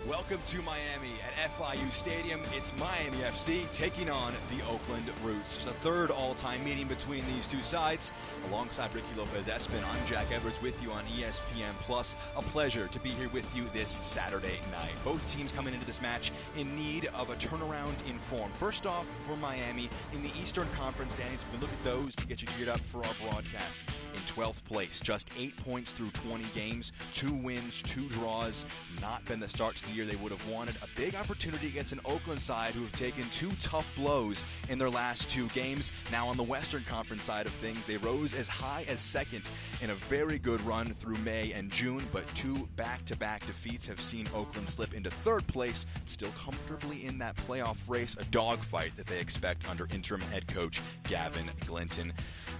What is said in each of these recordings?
Welcome to Miami at FIU Stadium. It's Miami FC taking on the Oakland Roots. It's the third all-time meeting between these two sides. Alongside Ricky Lopez-Espin, I'm Jack Edwards with you on ESPN+. A pleasure to be here with you this Saturday night. Both teams coming into this match in need of a turnaround in form. First off, for Miami, in the Eastern Conference standings, we can look at those to get you geared up for our broadcast. In 12th place, just 8 points through 20 games, 2 wins, 2 draws. Not been the start to the year they would have wanted. A big opportunity against an Oakland side who have taken 2 tough blows in their last 2 games. Now on the Western Conference side of things, they rose as high as second in a very good run through May and June, but 2 back-to-back defeats have seen Oakland slip into 3rd place, still comfortably in that playoff race, a dogfight that they expect under interim head coach Gavin Glinton.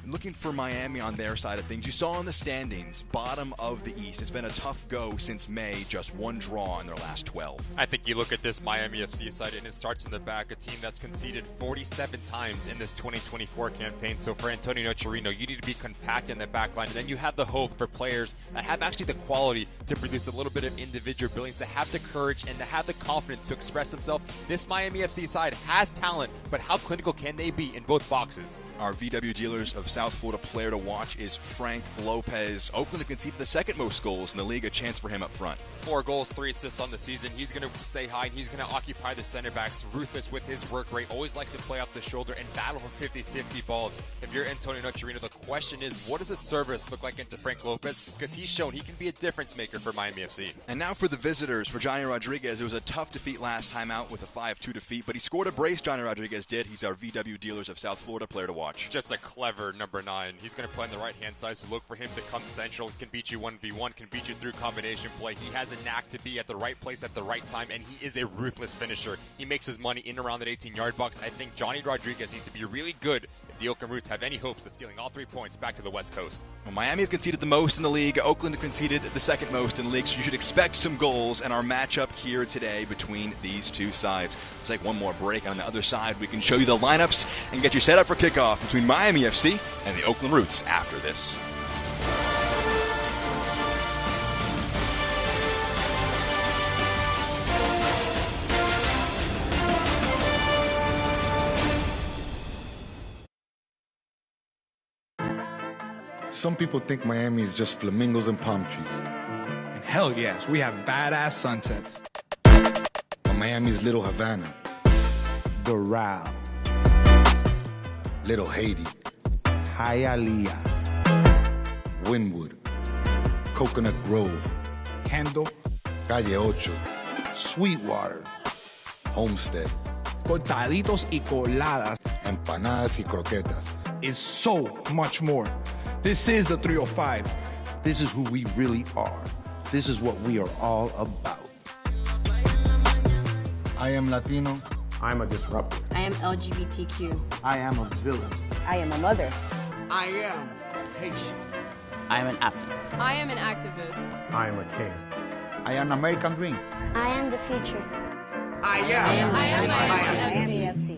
Looking for Miami on their side of things, you saw in the standings, bottom of the East. It's been a tough go since May, just 1 draw in their last 12. I think you look at this Miami FC side, and it starts in the back, a team that's conceded 47 times in this 2024 campaign. So for Antonio Nocerino, you need to be compact in the back line, and then you have the hope for players that have actually the quality to produce a little bit of individual brilliance, to have the courage and to have the confidence to express themselves. This Miami FC side has talent, but how clinical can they be in both boxes? Our VW Dealers of South Florida player to watch is Frank Lopez. Oakland have conceded the 2nd most goals in the league, a chance for him up front. 4 goals, 3 assists on the season. He's going to stay high, and he's going to occupy the center backs. Ruthless with his work rate, always likes to play off the shoulder and battle for 50-50 balls. If you're Antonio Nocerino, the question is, what does the service look like into Frank Lopez? Because he's shown he can be a difference maker for Miami FC. And now for the visitors, for Johnny Rodriguez. It was a tough defeat last time out with a 5-2 defeat, but he scored a brace, Johnny Rodriguez did. He's our VW Dealers of South Florida player to watch. Just a clever number 9. He's going to play on the right-hand side, so look for him to come central. He can beat you 1v1, can beat you through combination play. He has a knack to be at the right place at the right time, and he is a ruthless finisher. He makes his money in around that 18-yard box. I think Johnny Rodriguez needs to be really good if the Oakland Roots have any hopes of stealing all 3 points back to the West Coast. Well, Miami have conceded the most in the league. Oakland have conceded the 2nd most in the league, so you should expect some goals. And our matchup here today between these two sides. Let's take one more break. On the other side, we can show you the lineups and get you set up for kickoff between Miami FC and the Oakland Roots after this. Some people think Miami is just flamingos and palm trees. And hell yes, we have badass sunsets. But Miami's Little Havana, Doral, Little Haiti, Hialeah, Wynwood, Coconut Grove, Kendall, Calle Ocho, Sweetwater, Homestead, cortaditos y coladas empanadas y croquetas. is so much more. This is the 305. This is who we really are. This is what we are all about. I am Latino. I'm a disruptor. I am LGBTQ. I am a villain. I am a mother. I am Haitian. I am an athlete. I am an activist. I am a king. I am American dream. I am the future. I am Miami FC.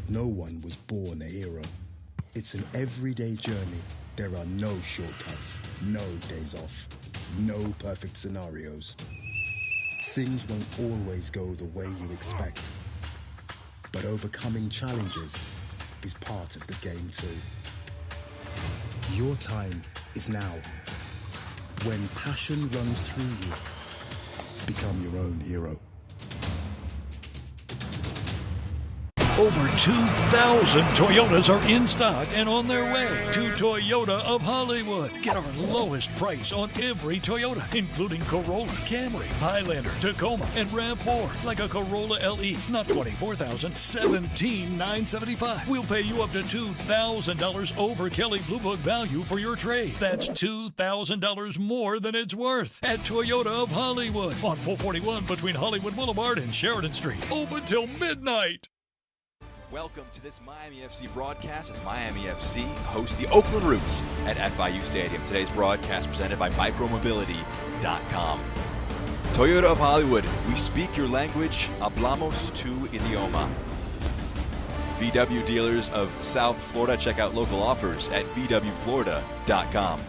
No one was born a hero. It's an everyday journey. There are no shortcuts, no days off, no perfect scenarios. Things won't always go the way you expect. But overcoming challenges is part of the game too. Your time is now. When passion runs through you, become your own hero. Over 2,000 Toyotas are in stock and on their way to Toyota of Hollywood. Get our lowest price on every Toyota, including Corolla, Camry, Highlander, Tacoma, and RAV4. Like a Corolla LE, not $24,000, $17,975. We'll pay you up to $2,000 over Kelley Blue Book value for your trade. That's $2,000 more than it's worth at Toyota of Hollywood on 441 between Hollywood Boulevard and Sheridan Street. Open till midnight. Welcome to this Miami FC broadcast as Miami FC hosts the Oakland Roots at FIU Stadium. Today's broadcast presented by micromobility.com. Toyota of Hollywood, we speak your language, hablamos tu idioma. VW Dealers of South Florida, check out local offers at vwflorida.com.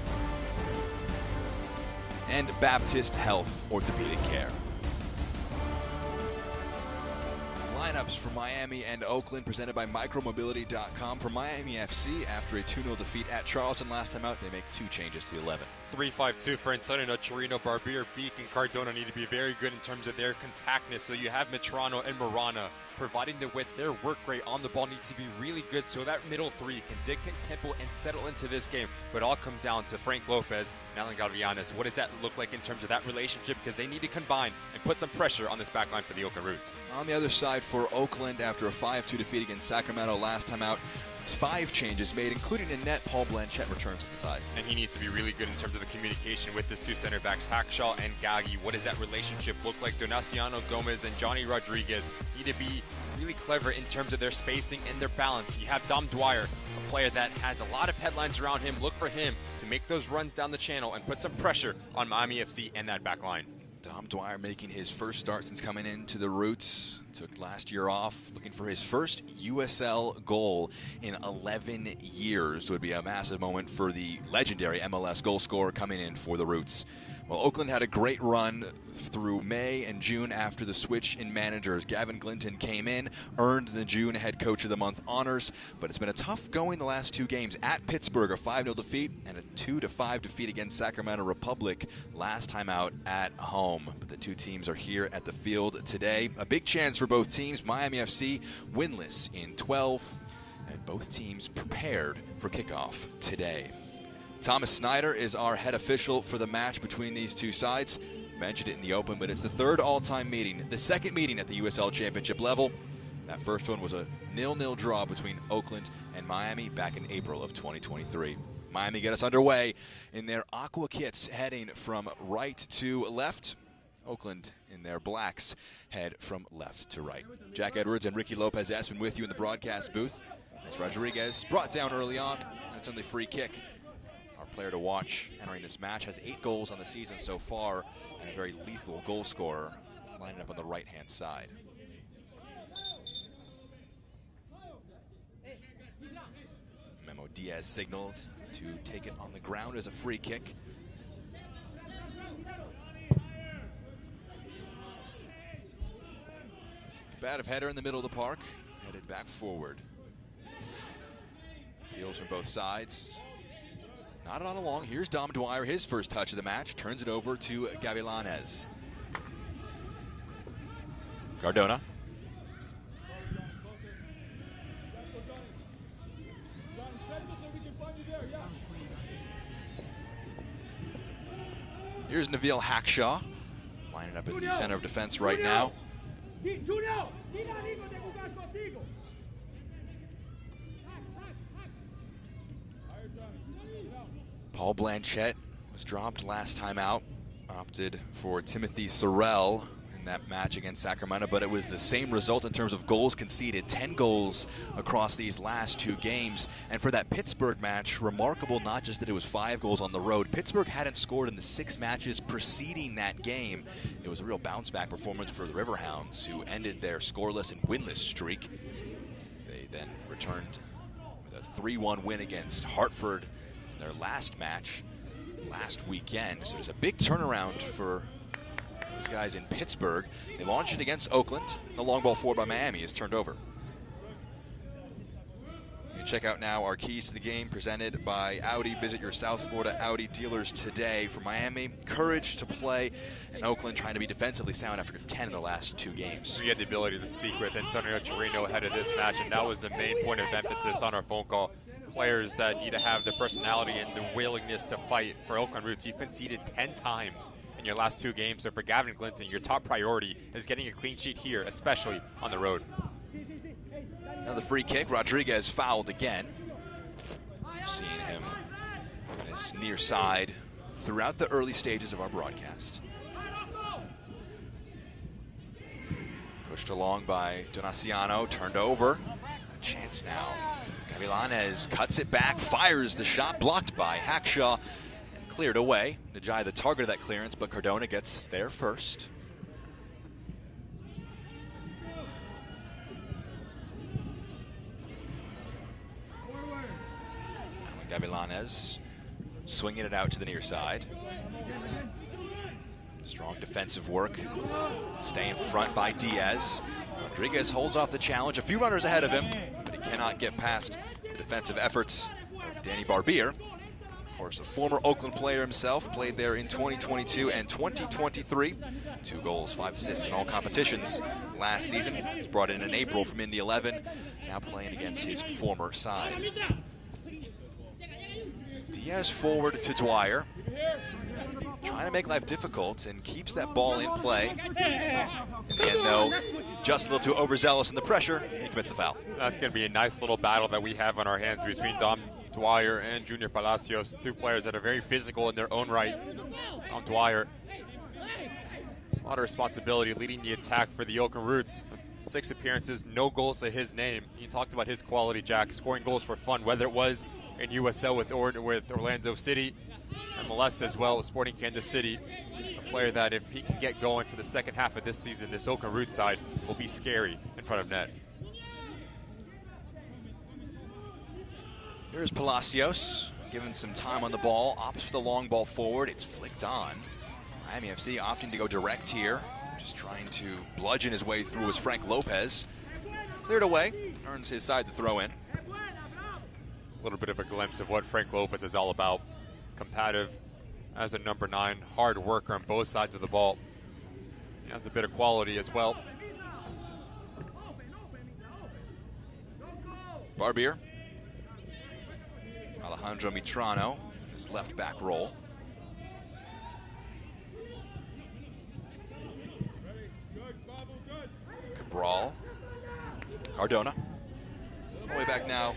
and Baptist Health Orthopedic Care. Lineups for Miami and Oakland presented by micromobility.com. For Miami FC, after a 2-0 defeat at Charlton last time out, they make 2 changes to the 11. 3-5-2 for Antonio Nocerino. Barbier, Beek, and Cardona need to be very good in terms of their compactness. So you have Metrano and Morana providing the width. Their work rate on the ball needs to be really good so that middle three can dictate tempo and settle into this game. But it all comes down to Frank Lopez and Alan Galvianes. What does that look like in terms of that relationship? Because they need to combine and put some pressure on this back line for the Oakland Roots. On the other side for Oakland, after a 5-2 defeat against Sacramento last time out, 5 changes made, including in net. Paul Blanchett returns to the side. And he needs to be really good in terms of the communication with his 2 center backs, Hackshaw and Gaggi. What does that relationship look like? Donaciano Gomez and Johnny Rodriguez need to be really clever in terms of their spacing and their balance. You have Dom Dwyer, a player that has a lot of headlines around him. Look for him to make those runs down the channel and put some pressure on Miami FC and that back line. Dom Dwyer making his first start since coming into the Roots. Took last year off, looking for his first USL goal in 11 years. So it would be a massive moment for the legendary MLS goal scorer coming in for the Roots. Well, Oakland had a great run through May and June after the switch in managers. Gavin Glinton came in, earned the June Head Coach of the Month honors, but it's been a tough going the last 2 games. At Pittsburgh, a 5-0 defeat, and a 2-5 defeat against Sacramento Republic last time out at home. But the 2 teams are here at the field today. A big chance for both teams. Miami FC winless in 12, and both teams prepared for kickoff today. Thomas Snyder is our head official for the match between these 2 sides. Mentioned it in the open, but it's the 3rd all-time meeting, the 2nd meeting at the USL Championship level. That first one was a 0-0 draw between Oakland and Miami back in April of 2023. Miami get us underway in their aqua kits, heading from right to left. Oakland in their blacks head from left to right. Jack Edwards and Ricky Lopez Espin with you in the broadcast booth. As Rodriguez brought down early on, and it's only free kick. Our player to watch entering this match has 8 goals on the season so far, and a very lethal goal scorer lining up on the right-hand side. Memo Diaz signaled to take it on the ground as a free kick. Combative header in the middle of the park, headed back forward. Deals from both sides. Knotted on along. Here's Dom Dwyer, his first touch of the match. Turns it over to Gavilanes. Cardona. Here's Nabil Hackshaw, lining up in the center of defense right now. Paul Blanchett was dropped last time out, opted for Timothy Sorrell in that match against Sacramento, but it was the same result in terms of goals conceded, 10 goals across these last 2 games. And for that Pittsburgh match, remarkable not just that it was 5 goals on the road. Pittsburgh hadn't scored in the 6 matches preceding that game. It was a real bounce-back performance for the Riverhounds, who ended their scoreless and winless streak. They then returned with a 3-1 win against Hartford in their last match last weekend. So it was a big turnaround for those guys in Pittsburgh. They launched it against Oakland. The long ball forward by Miami is turned over. You can check out now our keys to the game presented by Audi. Visit your South Florida Audi dealers today. For Miami, courage to play, and Oakland trying to be defensively sound after 10 in the last 2 games. We had the ability to speak with Antonio Nocerino ahead of this match, and that was the main point of emphasis on our phone call. Players that need to have the personality and the willingness to fight. For Oakland Roots, you've conceded 10 times in your last 2 games. So for Gavin Glinton, your top priority is getting a clean sheet here, especially on the road. Another free kick. Rodriguez fouled again. Seeing him on his near side throughout the early stages of our broadcast. Pushed along by Donaciano, turned over. A chance now. Gavilanes cuts it back, fires the shot, blocked by Hackshaw, and cleared away. Najai the target of that clearance, but Cardona gets there first. Gavilanes swinging it out to the near side. Strong defensive work. Stay in front by Diaz. Rodriguez holds off the challenge. A few runners ahead of him, but he cannot get past the defensive efforts of Danny Barbier. Of course, a former Oakland player himself, played there in 2022 and 2023. 2 goals, 5 assists in all competitions last season. He was brought in April from Indy 11, now playing against his former side. Diaz forward to Dwyer, trying to make life difficult and keeps that ball in play. In the end, though, just a little too overzealous in the pressure, he commits the foul. That's going to be a nice little battle that we have on our hands between Dom Dwyer and Junior Palacios, 2 players that are very physical in their own right. Dom Dwyer, a lot of responsibility leading the attack for the Oakland Roots. 6 appearances, no goals to his name. You talked about his quality, Jack, scoring goals for fun, whether it was in USL with Orlando City, MLS as well with Sporting Kansas City. A player that if he can get going for the second half of this season, this Oakland Roots side will be scary in front of net. Here's Palacios, given some time on the ball, opts for the long ball forward. It's flicked on. Miami FC opting to go direct here, just trying to bludgeon his way through as Frank Lopez. Cleared away, earns his side to throw in. A little bit of a glimpse of what Frank Lopez is all about. Combative as a number 9, hard worker on both sides of the ball. He has a bit of quality as well. Barbier. Alejandro Mitrano, his left back role. Cabral. Cardona. All the way back now.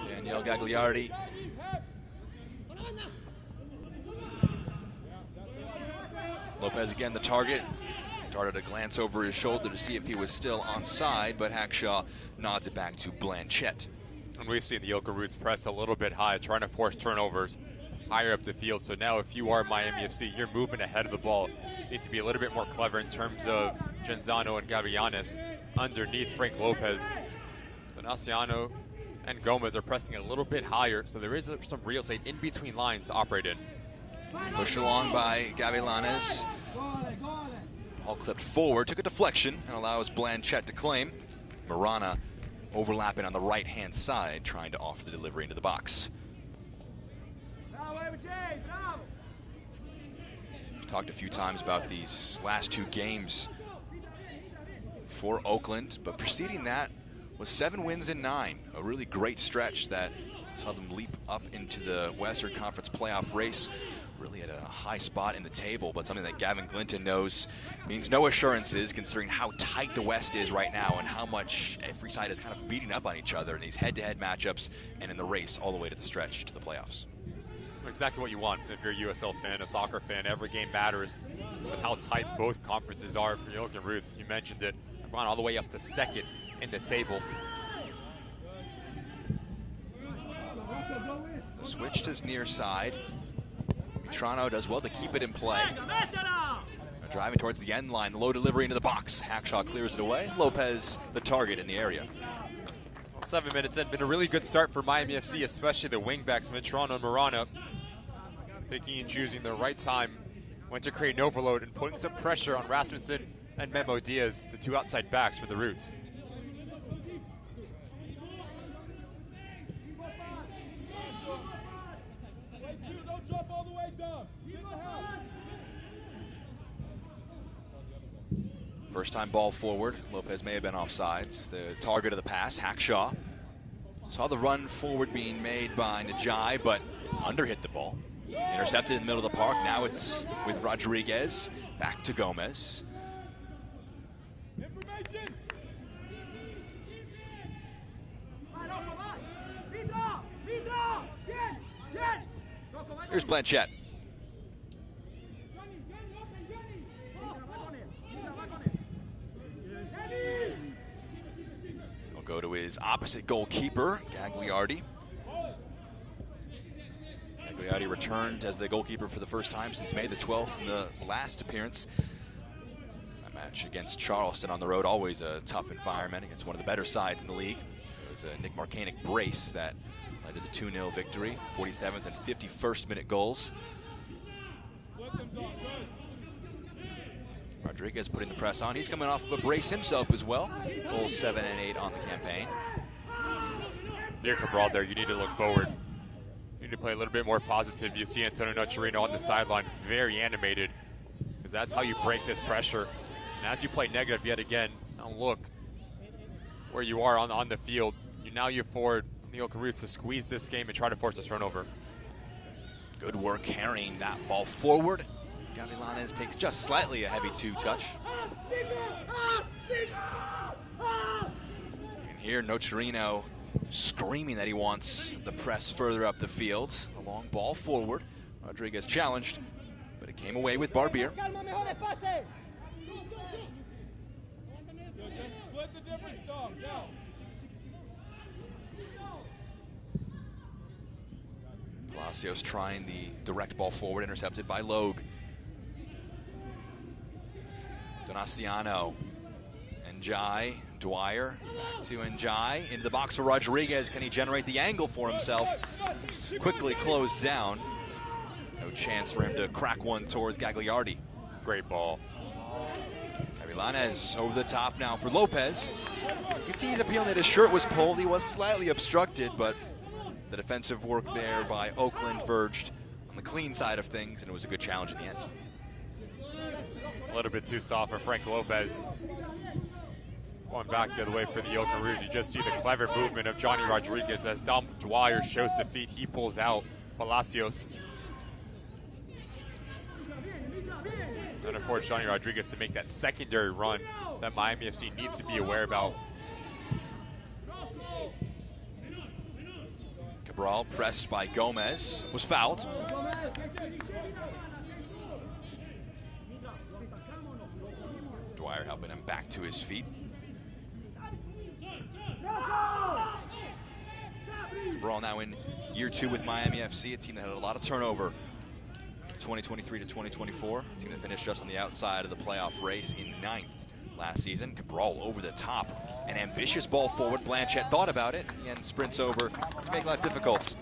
Daniel Gagliardi. Lopez again the target. Darted a glance over his shoulder to see if he was still onside, but Hackshaw nods it back to Blanchette. And we've seen the Oakland Roots press a little bit high, trying to force turnovers higher up the field. So now if you are Miami FC, your movement ahead of the ball needs to be a little bit more clever in terms of Genzano and Gavillanes underneath Frank Lopez. Donaciano and Gomez are pressing a little bit higher, so there is some real estate in between lines to operate in. Pushed along by Gavillanes. Ball clipped forward, took a deflection, and allows Blanchette to claim. Marana overlapping on the right-hand side, trying to offer the delivery into the box. We've talked a few times about these last 2 games for Oakland, but preceding that was 7 wins in 9. A really great stretch that saw them leap up into the Western Conference playoff race, really at a high spot in the table, but something that Gavin Glinton knows means no assurances, considering how tight the West is right now and how much every side is kind of beating up on each other in these head-to-head matchups and in the race all the way to the stretch to the playoffs. Exactly what you want if you're a USL fan, a soccer fan. Every game matters with how tight both conferences are for the Oakland Roots. You mentioned it. They've gone all the way up to 2nd in the table. Switched his near side. Mitrano does well to keep it in play. Driving towards the end line, low delivery into the box. Hackshaw clears it away. Lopez, the target in the area. Well, 7 minutes in, been a really good start for Miami FC, especially the wingbacks, Mitrano and Marana. Picking and choosing the right time when to create an overload and putting some pressure on Rasmussen and Memo Diaz, the 2 outside backs for the Roots. First time ball forward. Lopez may have been offsides. The target of the pass, Hackshaw. Saw the run forward being made by Najai, but underhit the ball. Intercepted in the middle of the park. Now it's with Rodriguez. Back to Gomez. Here's Blanchette. He'll go to his opposite goalkeeper, Gagliardi. Gagliardi returned as the goalkeeper for the first time since May the 12th in the last appearance. A match against Charleston on the road, always a tough environment against one of the better sides in the league. It was a Nick Marcanic brace that led to the 2-0 victory, 47th and 51st minute goals. Rodriguez putting the press on. He's coming off of a brace himself as well. Goals 7 and 8 on the campaign. Near Cabral there, you need to look forward. You need to play a little bit more positive. You see Antonio Nocerino on the sideline, very animated, because that's how you break this pressure. And as you play negative yet again, now look where you are on the field. Now you afford the Oakland Roots to squeeze this game and try to force a turnover. Good work carrying that ball forward. Gavilanes takes just slightly a heavy two-touch. You can hear Nocerino screaming that he wants the press further up the field. The long ball forward. Rodriguez challenged, but it came away with Barbier. Palacios trying the direct ball forward, intercepted by Logue. Donaciano, Njai, Dwyer, back to Njai, into the box for Rodriguez. Can he generate the angle for himself? It's quickly closed down. No chance for him to crack one towards Gagliardi. Great ball. Gavilanes over the top now for Lopez. You can see he's appealing that his shirt was pulled. He was slightly obstructed, but the defensive work there by Oakland verged on the clean side of things, and it was a good challenge in the end. A little bit too soft for Frank Lopez. Going back the other way for the Oakland Rouge, you just see the clever movement of Johnny Rodriguez as Dom Dwyer shows the feet. He pulls out Palacios. And it forced Johnny Rodriguez to make that secondary run that Miami FC needs to be aware about. Cabral, pressed by Gomez, was fouled. Dwyer helping him back to his feet. Cabral now in year 2 with Miami FC, a team that had a lot of turnover. 2023 to 2024, a team that finished just on the outside of the playoff race in 9th last season. Cabral over the top, an ambitious ball forward. Blanchett thought about it and sprints over to make life difficult.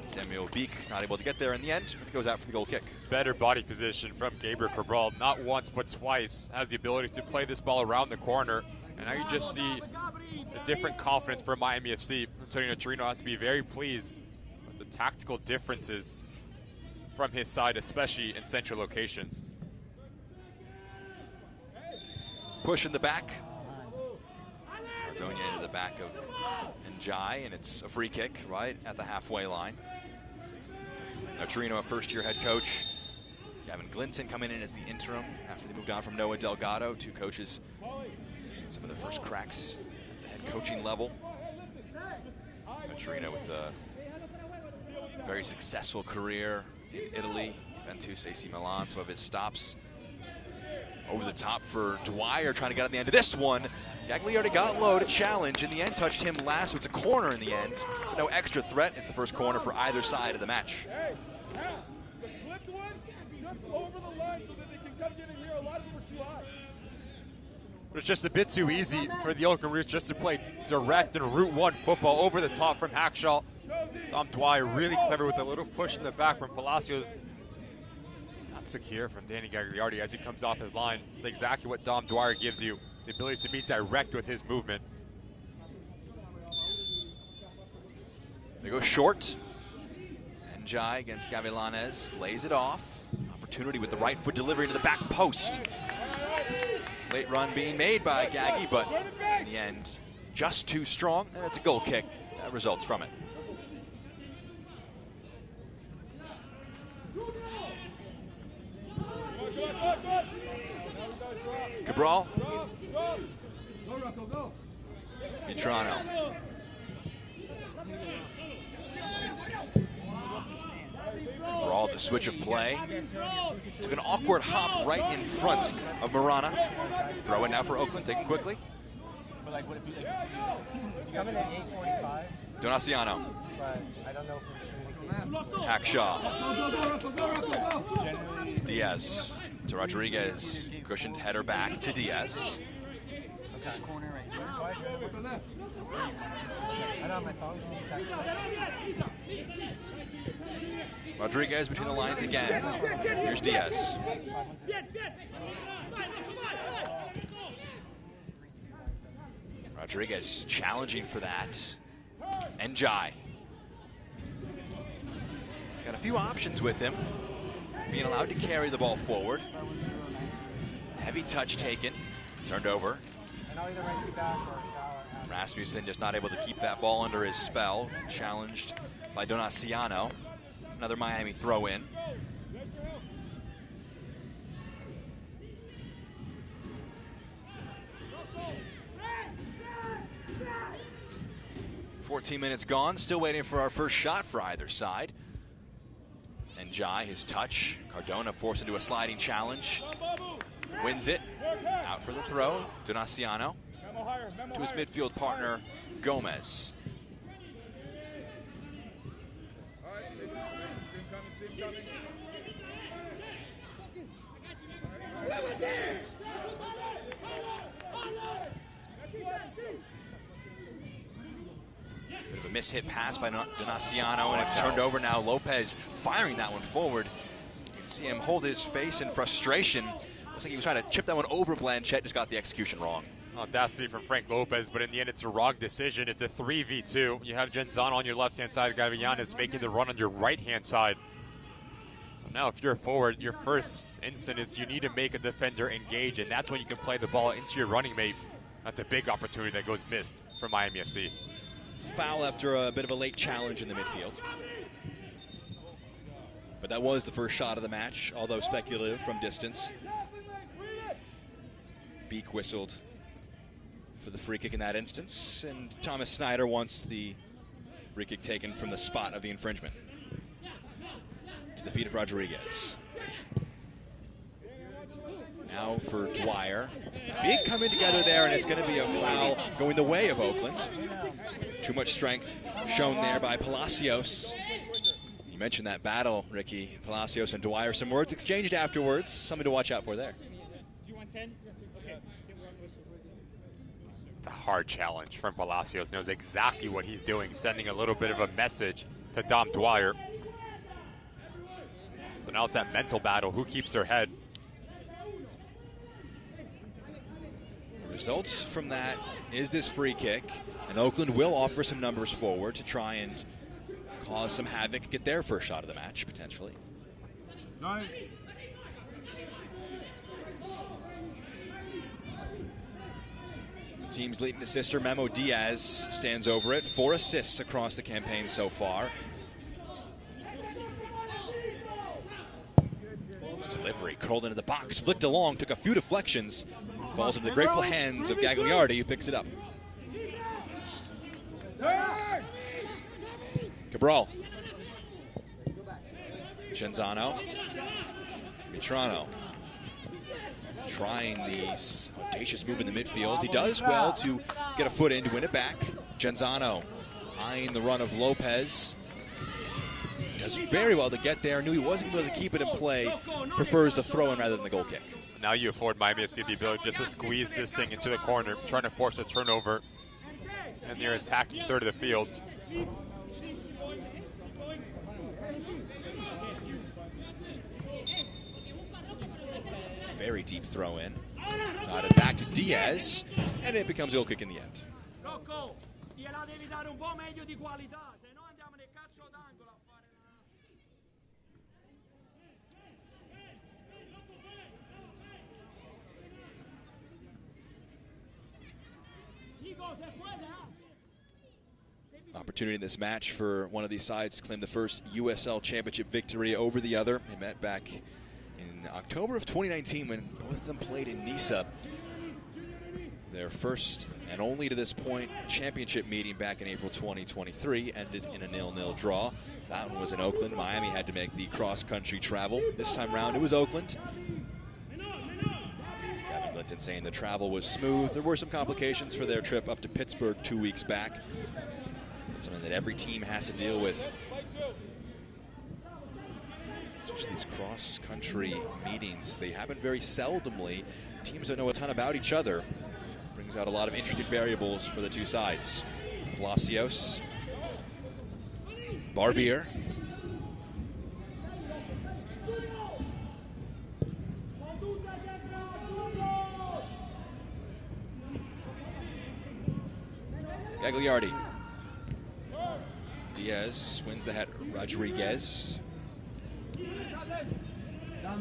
Samuel Beek not able to get there in the end, but goes out for the goal kick. Better body position from Gabriel Cabral, not once but twice, has the ability to play this ball around the corner. And now you just see a different confidence for Miami FC. Antonio Nocerino has to be very pleased with the tactical differences from his side, especially in central locations. Push in the back. Argonia into the back of Njai, and it's a free kick right at the halfway line. Nocerino, a first-year head coach. Gavin Glinton coming in as the interim after they moved on from Noah Delgado. 2 coaches, some of their first cracks at the head coaching level. Nocerino with a very successful career in Italy, Juventus, AC Milan, some of his stops. Over the top for Dwyer, trying to get on the end of this one. Gagliardi got low to challenge. In the end, touched him last, so it's a corner in the end. No extra threat. It's the first corner for either side of the match. But it's just a bit too easy for the Oakland Rouge just to play direct and Route 1 football over the top from Hackshaw. Dom Dwyer really clever with a little push in the back from Palacios. Not secure from Danny Gagliardi as he comes off his line. It's exactly what Dom Dwyer gives you, the ability to be direct with his movement. They go short. Njai against Gavilanes, lays it off. Opportunity with the right foot delivery to the back post. Late run being made by Gaggy, but in the end, just too strong, and it's a goal kick that results from it. Cabral. Mitrano. Cabral, the switch of play. Took an awkward hop right in front of Marana. Throw it now for Oakland, take it quickly. Donaciano. Hackshaw. Diaz to Rodriguez. Cushioned header back to Diaz. Rodriguez between the lines again. Here's Diaz. Rodriguez challenging for that. And Jai. He's got a few options with him. Being allowed to carry the ball forward. Heavy touch taken. Turned over. Rasmussen just not able to keep that ball under his spell. Challenged by Donaciano. Another Miami throw in. "14 minutes gone, still waiting for our first shot for either side. And Jai, his touch. Cardona forced into a sliding challenge. Wins it. Out for the throw. Donaciano to his midfield partner, Gomez. Bit of a mishit pass by Donaciano, and it's turned over now. Lopez firing that one forward. You can see him hold his face in frustration. Looks like he was trying to chip that one over Blanchett, just got the execution wrong. Audacity from Frank Lopez, but in the end it's a wrong decision. It's a 3v2. You have Genzano on your left-hand side, Gavillanes making the run on your right-hand side. So now if you're forward, your first instinct is you need to make a defender engage, and that's when you can play the ball into your running mate. That's a big opportunity that goes missed for Miami FC. It's a foul after a bit of a late challenge in the midfield. But that was the first shot of the match, although speculative from distance. Beak whistled for the free kick in that instance, and Thomas Snyder wants the free kick taken from the spot of the infringement. To the feet of Rodriguez. Now for Dwyer. Big coming together there, and it's going to be a foul going the way of Oakland. Too much strength shown there by Palacios. You mentioned that battle, Ricky. Palacios and Dwyer. Some words exchanged afterwards. Something to watch out for there. It's a hard challenge from Palacios. Knows exactly what he's doing, sending a little bit of a message to Dom Dwyer. So now it's that mental battle. Who keeps their head? Results from that is this free kick, and Oakland will offer some numbers forward to try and cause some havoc, get their first shot of the match, potentially. The team's leading assister, Memo Diaz, stands over it. 4 assists across the campaign so far. This delivery curled into the box, flicked along, took a few deflections. Falls into the grateful hands of Gagliardi, who picks it up. Cabral. Genzano. Mitrano. Trying the audacious move in the midfield. He does well to get a foot in to win it back. Genzano eyeing the run of Lopez. Does very well to get there. Knew he wasn't able to keep it in play. Prefers the throw-in rather than the goal kick. Now you afford Miami FC the ability just to squeeze this thing into the corner, trying to force a turnover, and they're attacking third of the field. Very deep throw in. Got it back to Diaz, and it becomes a goal kick in the end. Opportunity in this match for one of these sides to claim the first USL Championship victory over the other. They met back in October of 2019 when both of them played in Nice. Their first and only to this point championship meeting back in April 2023 ended in a 0-0 draw. That one was in Oakland. Miami had to make the cross-country travel. This time around it was Oakland. Gavin Linton saying the travel was smooth. There were some complications for their trip up to Pittsburgh 2 weeks back. Something that every team has to deal with. Especially these cross-country meetings. They happen very seldomly. Teams don't know a ton about each other. Brings out a lot of interesting variables for the two sides. Palacios. Barbier. Gagliardi. Diaz wins the head. Rodriguez.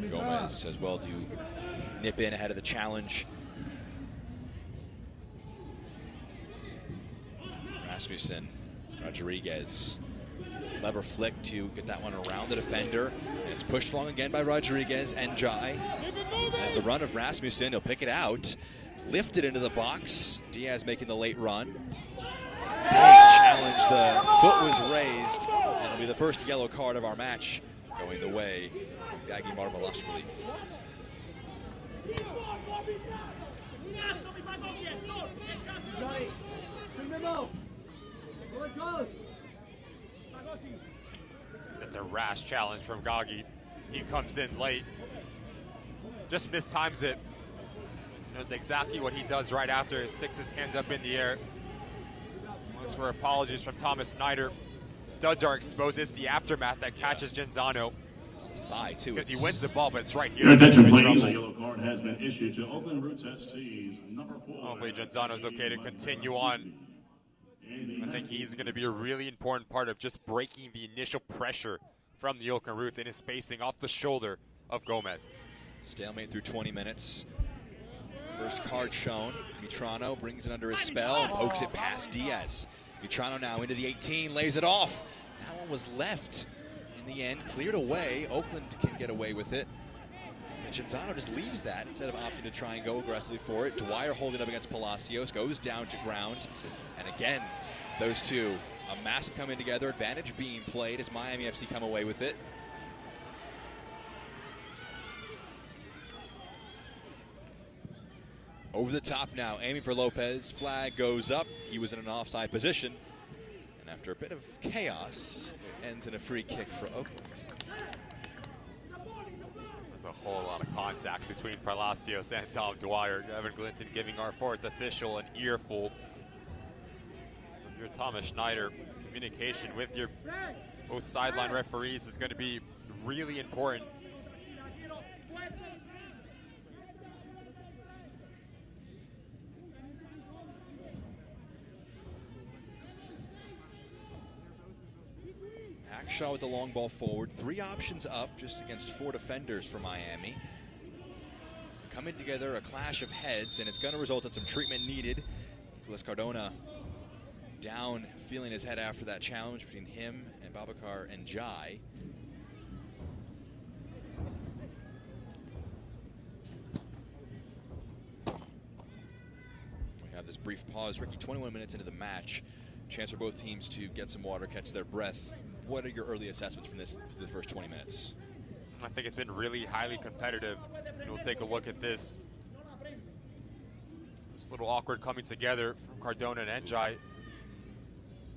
Gomez as well to nip in ahead of the challenge. Rasmussen. Rodriguez. Clever flick to get that one around the defender. And it's pushed along again by Rodriguez and Jai. As the run of Rasmussen, he'll pick it out. Lifted into the box. Diaz making the late run. Big challenge. The foot was raised. And it'll be the first yellow card of our match going the way of Gagi Marvelashvili. That's a rash challenge from Gagi. He comes in late. Just mistimes it. Knows exactly what he does right after. He sticks his hands up in the air. Looks for apologies from Thomas Snyder. Studs are exposed. It's the aftermath that catches Genzano. Thigh, too. Because he wins the ball, but it's right here. Your attention, please. A yellow card has been issued to Oakland Roots SC's number 4. Hopefully Genzano's okay to continue on. I think he's going to be a really important part of just breaking the initial pressure from the Oakland Roots and his spacing off the shoulder of Gomez. Stalemate through 20 minutes. First card shown. Mitrano brings it under his spell and pokes it past Diaz. Mitrano now into the 18, lays it off. That one was left in the end, cleared away. Oakland can get away with it. And Genzano just leaves that instead of opting to try and go aggressively for it. Dwyer holding up against Palacios, goes down to ground. And again, those two, a massive coming together, advantage being played as Miami FC come away with it. Over the top now, aiming for Lopez. Flag goes up. He was in an offside position. And after a bit of chaos, it ends in a free kick for Oakland. There's a whole lot of contact between Palacios and Tom Dwyer. Evan Glinton giving our fourth official an earful. Your Thomas Schneider, communication with your both sideline referees is going to be really important. Hackshaw with the long ball forward. 3 options up just against 4 defenders for Miami. Coming together, a clash of heads, and it's going to result in some treatment needed. Nicolas Cardona down, feeling his head after that challenge between him and Babacar and Jai. We have this brief pause. Ricky, 21 minutes into the match. Chance for both teams to get some water, catch their breath. What are your early assessments from this for the first 20 minutes? I think it's been really highly competitive. And we'll take a look at this. This little awkward coming together from Cardona and Njai.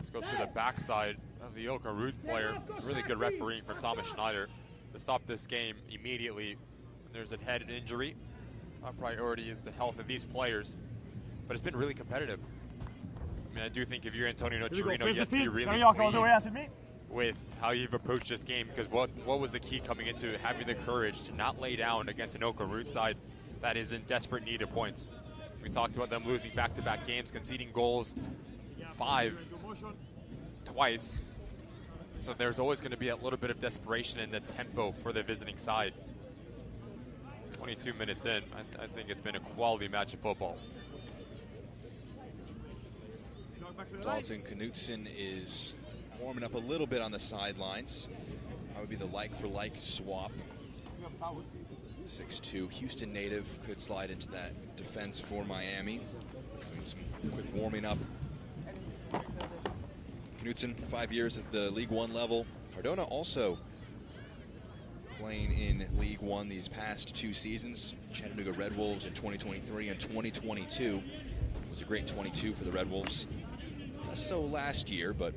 This goes through the backside of the Oakland Root player. Really good refereeing from Thomas Schneider to stop this game immediately. When there's a head injury, our priority is the health of these players. But it's been really competitive. I mean, I do think if you're Antonio Nocerino, you have to be really pleased with how you've approached this game, because what was the key coming into it? Having the courage to not lay down against an Oakland Root side that is in desperate need of points. We talked about them losing back-to-back games, conceding goals 5 twice. So there's always going to be a little bit of desperation in the tempo for the visiting side. 22 minutes in, I think it's been a quality match of football. Dalton Knutson is warming up a little bit on the sidelines. That would be the like-for-like swap. 6'2", Houston native, could slide into that defense for Miami. Doing some quick warming up. Knutson, 5 years at the League One level. Cardona also playing in League One these past 2 seasons. Chattanooga Red Wolves in 2023 and 2022. It was a great 22 for the Red Wolves. So last year, but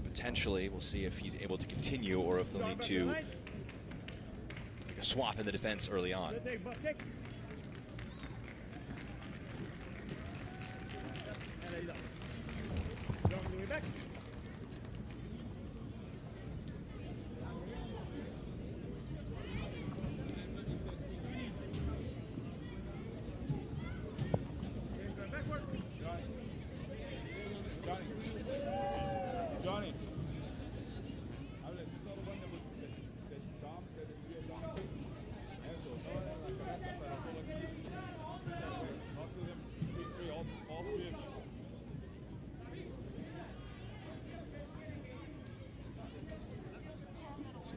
potentially we'll see if he's able to continue or if they'll need to make a swap in the defense early on.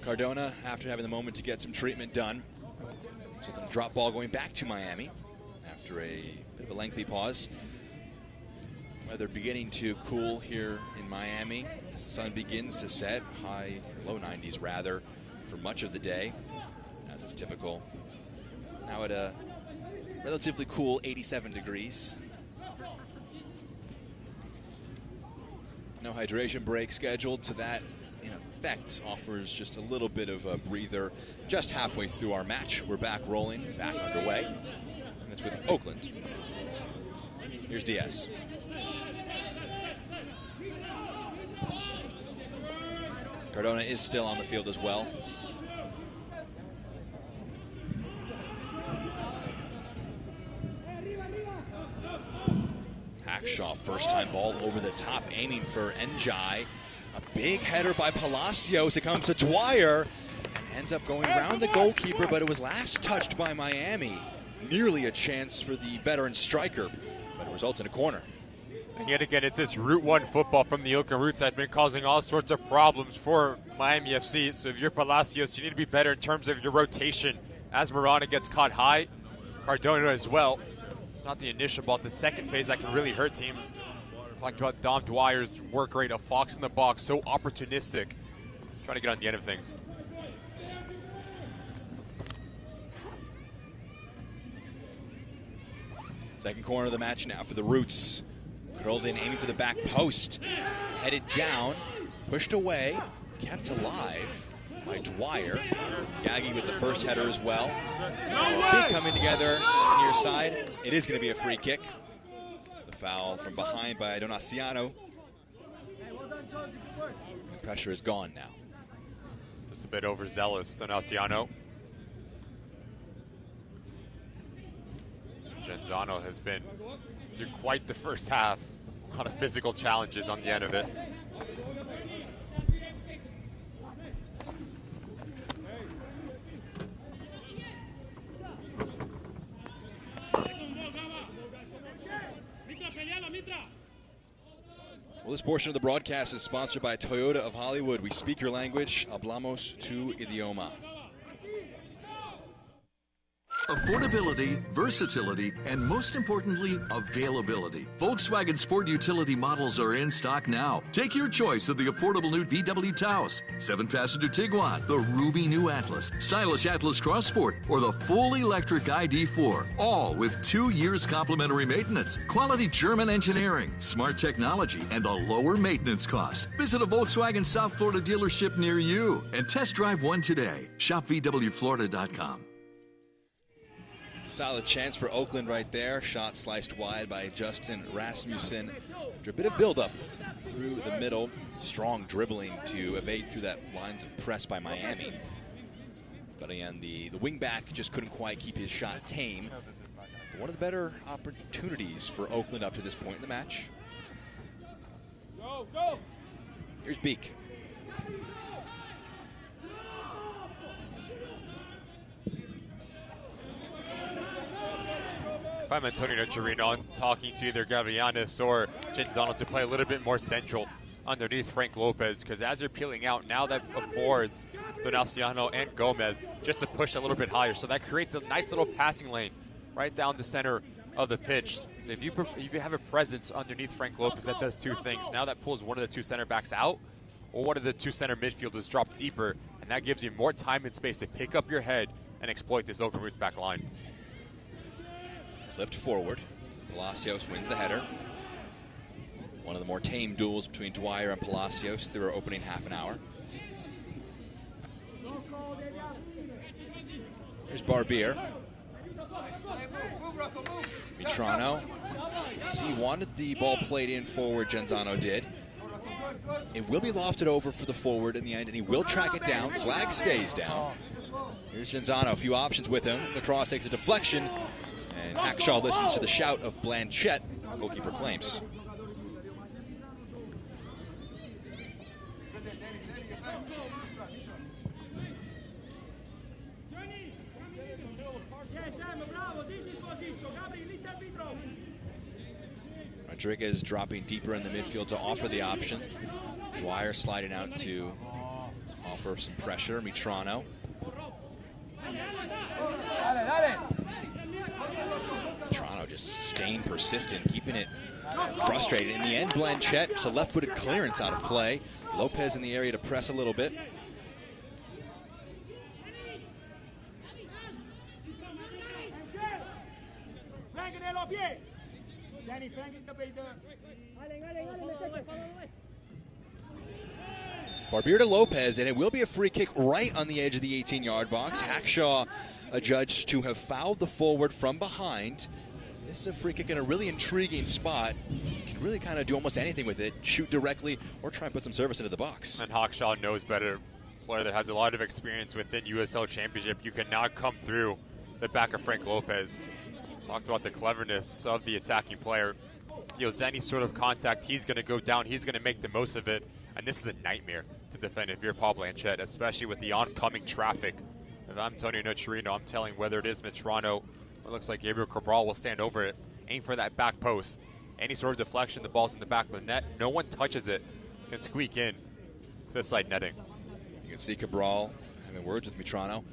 Cardona, after having the moment to get some treatment done. So it's a drop ball going back to Miami after a bit of a lengthy pause. Weather beginning to cool here in Miami as the sun begins to set. Low 90s rather, for much of the day, as is typical. Now at a relatively cool 87 degrees. No hydration break scheduled, so that in effect offers just a little bit of a breather just halfway through our match. We're back rolling, back underway, and it's with Oakland. Here's Diaz. Cardona is still on the field as well. Hackshaw, first time ball over the top, aiming for Njai. A big header by Palacios. It comes to Dwyer and ends up going around the goalkeeper, but it was last touched by Miami. Nearly a chance for the veteran striker, but it results in a corner. And yet again, it's this Route 1 football from the Oakland Roots that has been causing all sorts of problems for Miami FC. So if you're Palacios, you need to be better in terms of your rotation. As Marana gets caught high, Cardona as well. It's not the initial ball, the second phase that can really hurt teams. Talked about Dom Dwyer's work rate, a fox in the box, so opportunistic. Trying to get on the end of things. Second corner of the match now for the Roots. Curled in, aiming for the back post. Headed down, pushed away, kept alive by Dwyer. Gaggy with the first header as well. Big coming together near side. It is going to be a free kick. The foul from behind by Donaciano. The pressure is gone now. Just a bit overzealous, Donaciano. Genzano has been through quite the first half. A lot of physical challenges on the end of it. Well, this portion of the broadcast is sponsored by Toyota of Hollywood. We speak your language. Hablamos tu idioma. Affordability, versatility, and most importantly, availability. Volkswagen Sport Utility models are in stock now. Take your choice of the affordable new VW Taos, 7-passenger Tiguan, the Ruby new Atlas, stylish Atlas Cross Sport, or the full electric ID4. All with 2 years complimentary maintenance, quality German engineering, smart technology, and a lower maintenance cost. Visit a Volkswagen South Florida dealership near you and test drive one today. Shop VWFlorida.com. Solid chance for Oakland right there. Shot sliced wide by Justin Rasmussen. After a bit of buildup through the middle. Strong dribbling to evade through that lines of press by Miami. But again, the wingback just couldn't quite keep his shot tame. But one of the better opportunities for Oakland up to this point in the match. Here's Beek. If I'm Antonio Nocerino, I'm talking to either Gavianis or Genzano to play a little bit more central underneath Frank Lopez, because as they're peeling out, now that affords Donaciano and Gomez just to push a little bit higher. So that creates a nice little passing lane right down the center of the pitch. So if you have a presence underneath Frank Lopez that does two things. Now that pulls one of the two center backs out, or one of the two center midfielders drop deeper, and that gives you more time and space to pick up your head and exploit this Oakland Roots back line. Flipped forward. Palacios wins the header. One of the more tame duels between Dwyer and Palacios through our opening half an hour. Here's Barbier. Mitrano. See, he wanted the ball played in forward, Genzano did. It will be lofted over for the forward in the end, and he will track it down. Flag stays down. Here's Genzano, a few options with him. The cross takes a deflection, and Hackshaw listens to the shout of Blanchette, goalkeeper claims. Rodriguez dropping deeper in the midfield to offer the option. Dwyer sliding out to Offer some pressure, Mitrano. Mitrano just staying persistent, keeping it frustrated. In the end, Blanchette, it's a left-footed clearance out of play. Lopez in the area to press a little bit. Barbier to Lopez, and it will be a free kick right on the edge of the 18-yard box. Hackshaw adjudged to have fouled the forward from behind. This is a free kick in a really intriguing spot. You can really kind of do almost anything with it, shoot directly, or try and put some service into the box. And Hackshaw knows better. Player that has a lot of experience within USL Championship. You cannot come through the back of Frank Lopez. Talked about the cleverness of the attacking player. Feels any sort of contact, he's going to go down. He's going to make the most of it. And this is a nightmare to defend if you're Paul Blanchette, especially with the oncoming traffic. If I'm Antonio Nocerino, I'm telling whether it is Mitrano, it looks like Gabriel Cabral will stand over it, aim for that back post. Any sort of deflection, the ball's in the back of the net. No one touches it, can squeak in to the side netting. You can see Cabral having words with Mitrano.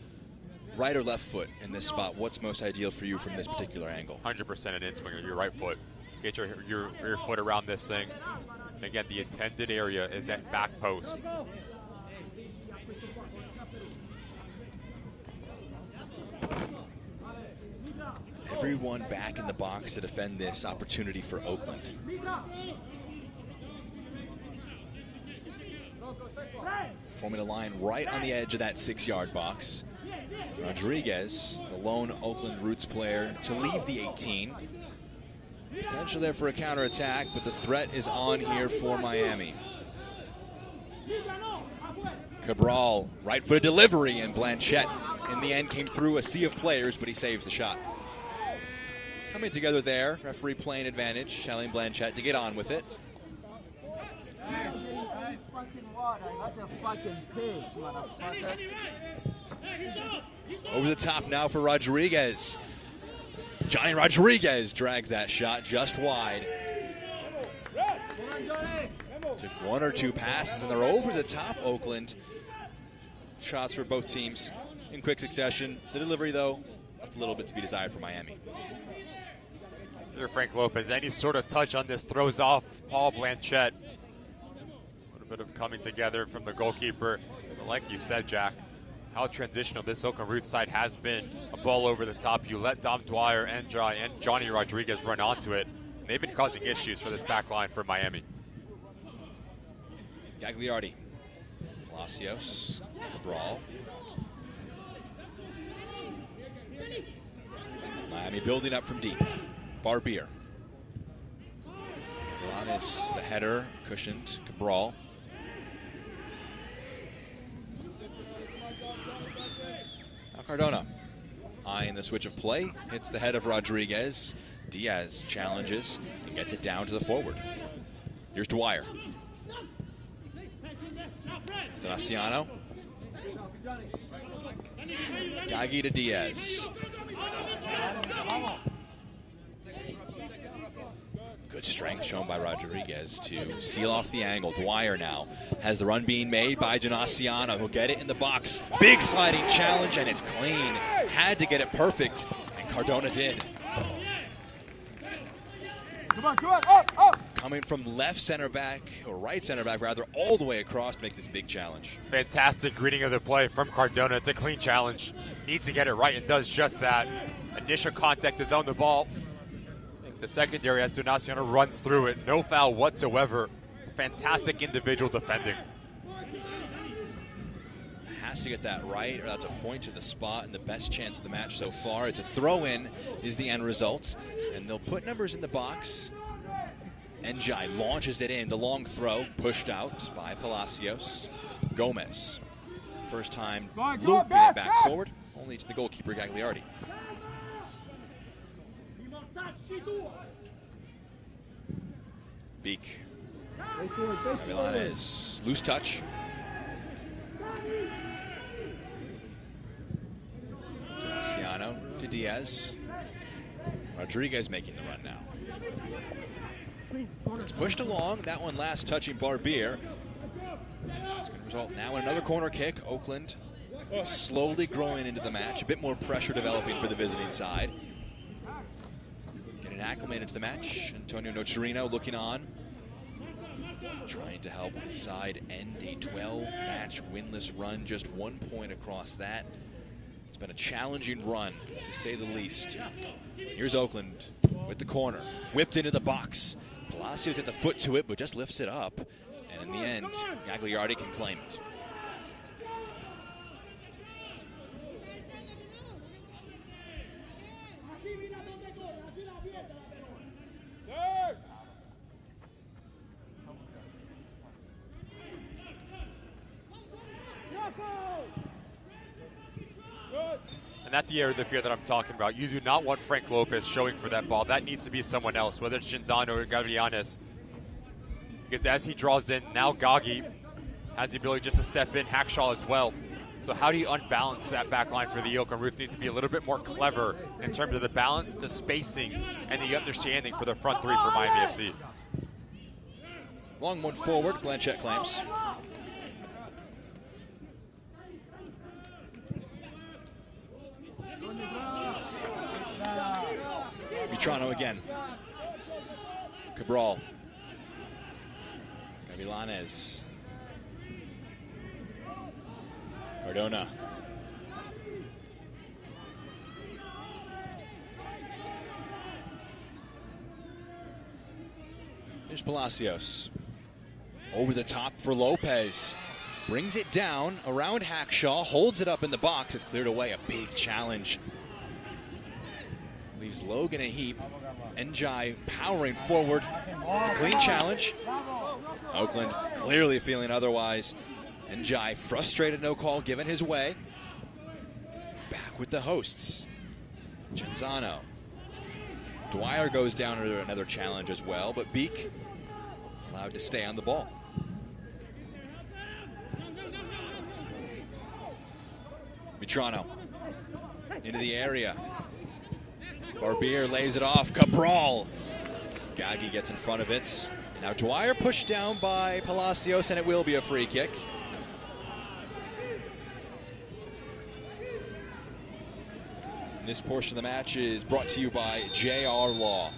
Right or left foot in this spot, what's most ideal for you from this particular angle? 100% an in-swinger, your right foot. Get your foot around this thing. And again, the intended area is that back post. Everyone back in the box to defend this opportunity for Oakland. Forming a line right on the edge of that 6-yard box. Rodriguez, the lone Oakland Roots player to leave the 18. Potential there for a counterattack, but the threat is on here for Miami. Cabral, right-footed delivery, and Blanchette in the end came through a sea of players, but he saves the shot. Coming together there, referee playing advantage, telling Blanchette to get on with it. Over the top now for Rodriguez. Johnny Rodriguez drags that shot just wide. Took one or two passes, and they're over the top, Oakland. Shots for both teams in quick succession. The delivery, though, left a little bit to be desired for Miami. Frank Lopez, any sort of touch on this throws off Paul Blanchette. A little bit of coming together from the goalkeeper. But like you said, Jack, how transitional this Oakland Roots side has been. A ball over the top. You let Dom Dwyer and Johnny Rodriguez run onto it. And they've been causing issues for this back line for Miami. Gagliardi. Palacios. Cabral. Miami building up from deep. Barbier. Galanis, the header, cushioned. Cabral. Now Cardona, eyeing the switch of play, hits the head of Rodriguez. Diaz challenges and gets it down to the forward. Here's Dwyer. Donaciano. Gaggi to Diaz. Good strength shown by Rodriguez to seal off the angle. Dwyer now has the run being made by Donaciano. He'll get it in the box. Big sliding challenge, and it's clean. Had to get it perfect, and Cardona did. Come on, up! Coming from left center back, or right center back rather, all the way across to make this big challenge. Fantastic reading of the play from Cardona. It's a clean challenge. Needs to get it right and does just that. Initial contact is on the ball. The secondary as Donaciano runs through it. No foul whatsoever. Fantastic individual defending. Has to get that right, or that's a point to the spot, and the best chance of the match so far. It's a throw-in is the end result, and they'll put numbers in the box. Njai launches it in, the long throw, pushed out by Palacios. Gomez, first time looping it back forward, only to the goalkeeper Gagliardi. Beak. Milanes, loose touch. Donaciano to Diaz. Rodriguez making the run now. It's pushed along. That one last touching Barbier. It's going to Result now another corner kick. Oakland slowly growing into the match. A bit more pressure developing for the visiting side. Getting acclimated to the match. Antonio Nocerino looking on. Trying to help his side end a 12-match winless run. Just 1 point across that. It's been a challenging run, to say the least. Here's Oakland with the corner. Whipped into the box. Palacios gets a foot to it, but just lifts it up. And in the end, Gagliardi can claim it. And that's the area of the field that I'm talking about. You do not want Frank Lopez showing for that ball. That needs to be someone else, whether it's Genzano or Gavillanes. Because as he draws in, now Gagi has the ability just to step in, Hackshaw as well. So how do you unbalance that back line for the Oakland Roots? Needs to be a little bit more clever in terms of the balance, the spacing, and the understanding for the front three for Miami FC. Long one forward, Blanchette claims. Butrano again. Cabral. Gavillanes. Cardona. Here's Palacios. Over the top for Lopez. Brings it down around Hackshaw. Holds it up in the box. It's cleared away. A big challenge. Leaves Logan a heap. Njai powering forward. It's a clean challenge. Oakland clearly feeling otherwise. Njai frustrated, no call given his way. Back with the hosts. Genzano. Dwyer goes down under another challenge as well, but Beek allowed to stay on the ball. Butrano into the area. Barbier lays it off. Cabral. Gagi gets in front of it. Now Dwyer pushed down by Palacios, and it will be a free kick. And this portion of the match is brought to you by J.R. Law.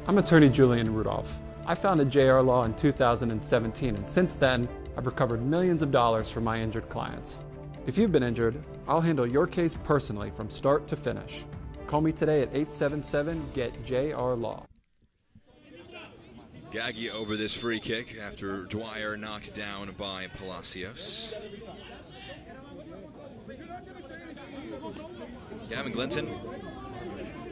I'm attorney Julian Rudolph. I founded J.R. Law in 2017, and since then, I've recovered millions of dollars for my injured clients. If you've been injured, I'll handle your case personally from start to finish. Call me today at 877-GET-JR-LAW. Gagi over this free kick after Dwyer knocked down by Palacios. Gavin Glinton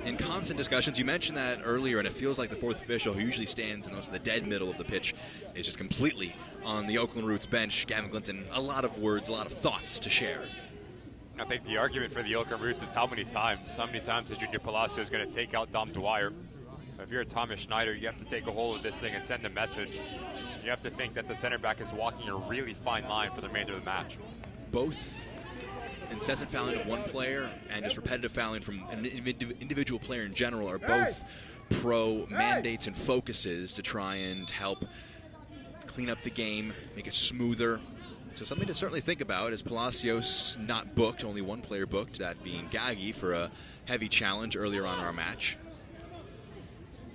in constant discussions. You mentioned that earlier, and it feels like the fourth official, who usually stands in the dead middle of the pitch, is just completely on the Oakland Roots bench. Gavin Glinton, a lot of words, a lot of thoughts to share. I think the argument for the Oakland Roots is how many times is Junior Palacios going to take out Dom Dwyer. If you're Thomas Schneider, you have to take a hold of this thing and send a message. You have to think that the center back is walking a really fine line for the remainder of the match. Both incessant fouling of one player and just repetitive fouling from an individual player in general are both pro mandates and focuses to try and help clean up the game, make it smoother. So something to certainly think about, as Palacios not booked, only one player booked, that being Gagi for a heavy challenge earlier on in our match.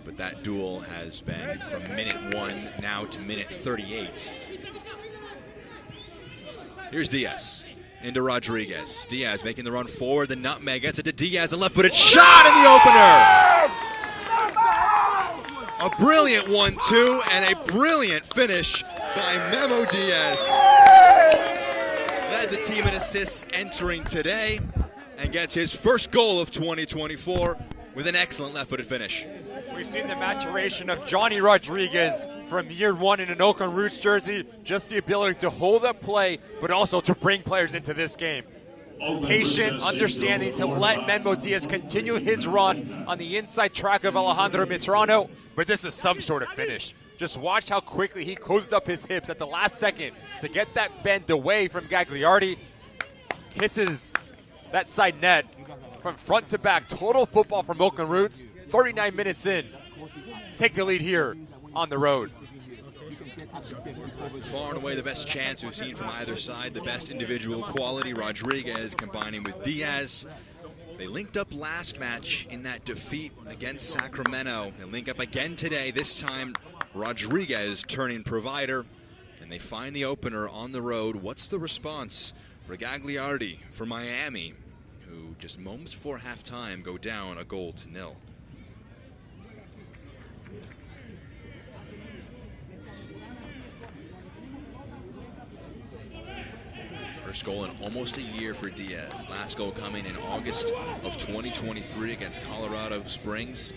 But that duel has been from minute 1 now to minute 38. Here's Diaz into Rodriguez. Diaz making the run forward, the nutmeg gets it to Diaz, a left-footed shot in the opener! A brilliant 1-2 and a brilliant finish by Memo Diaz. Led the team in assists entering today and gets his first goal of 2024 with an excellent left-footed finish. We've seen the maturation of Johnny Rodriguez from year 1 in an Oakland Roots jersey. Just the ability to hold up play, but also to bring players into this game. Patient, understanding to let Memo Diaz continue his run on the inside track of Alejandro Mitrano, but this is some sort of finish. Just watch how quickly he closes up his hips at the last second to get that bend away from Gagliardi. Kisses that side net from front to back. Total football from Oakland Roots. 39 minutes in. Take the lead here on the road. Far and away the best chance we've seen from either side, the best individual quality. Rodriguez combining with Diaz. They linked up last match in that defeat against Sacramento. They link up again today, this time Rodriguez turning provider, and they find the opener on the road. What's the response for Gagliardi for Miami, who just moments before halftime go down 1-0? First goal in almost a year for Diaz. Last goal coming in August of 2023 against Colorado Springs.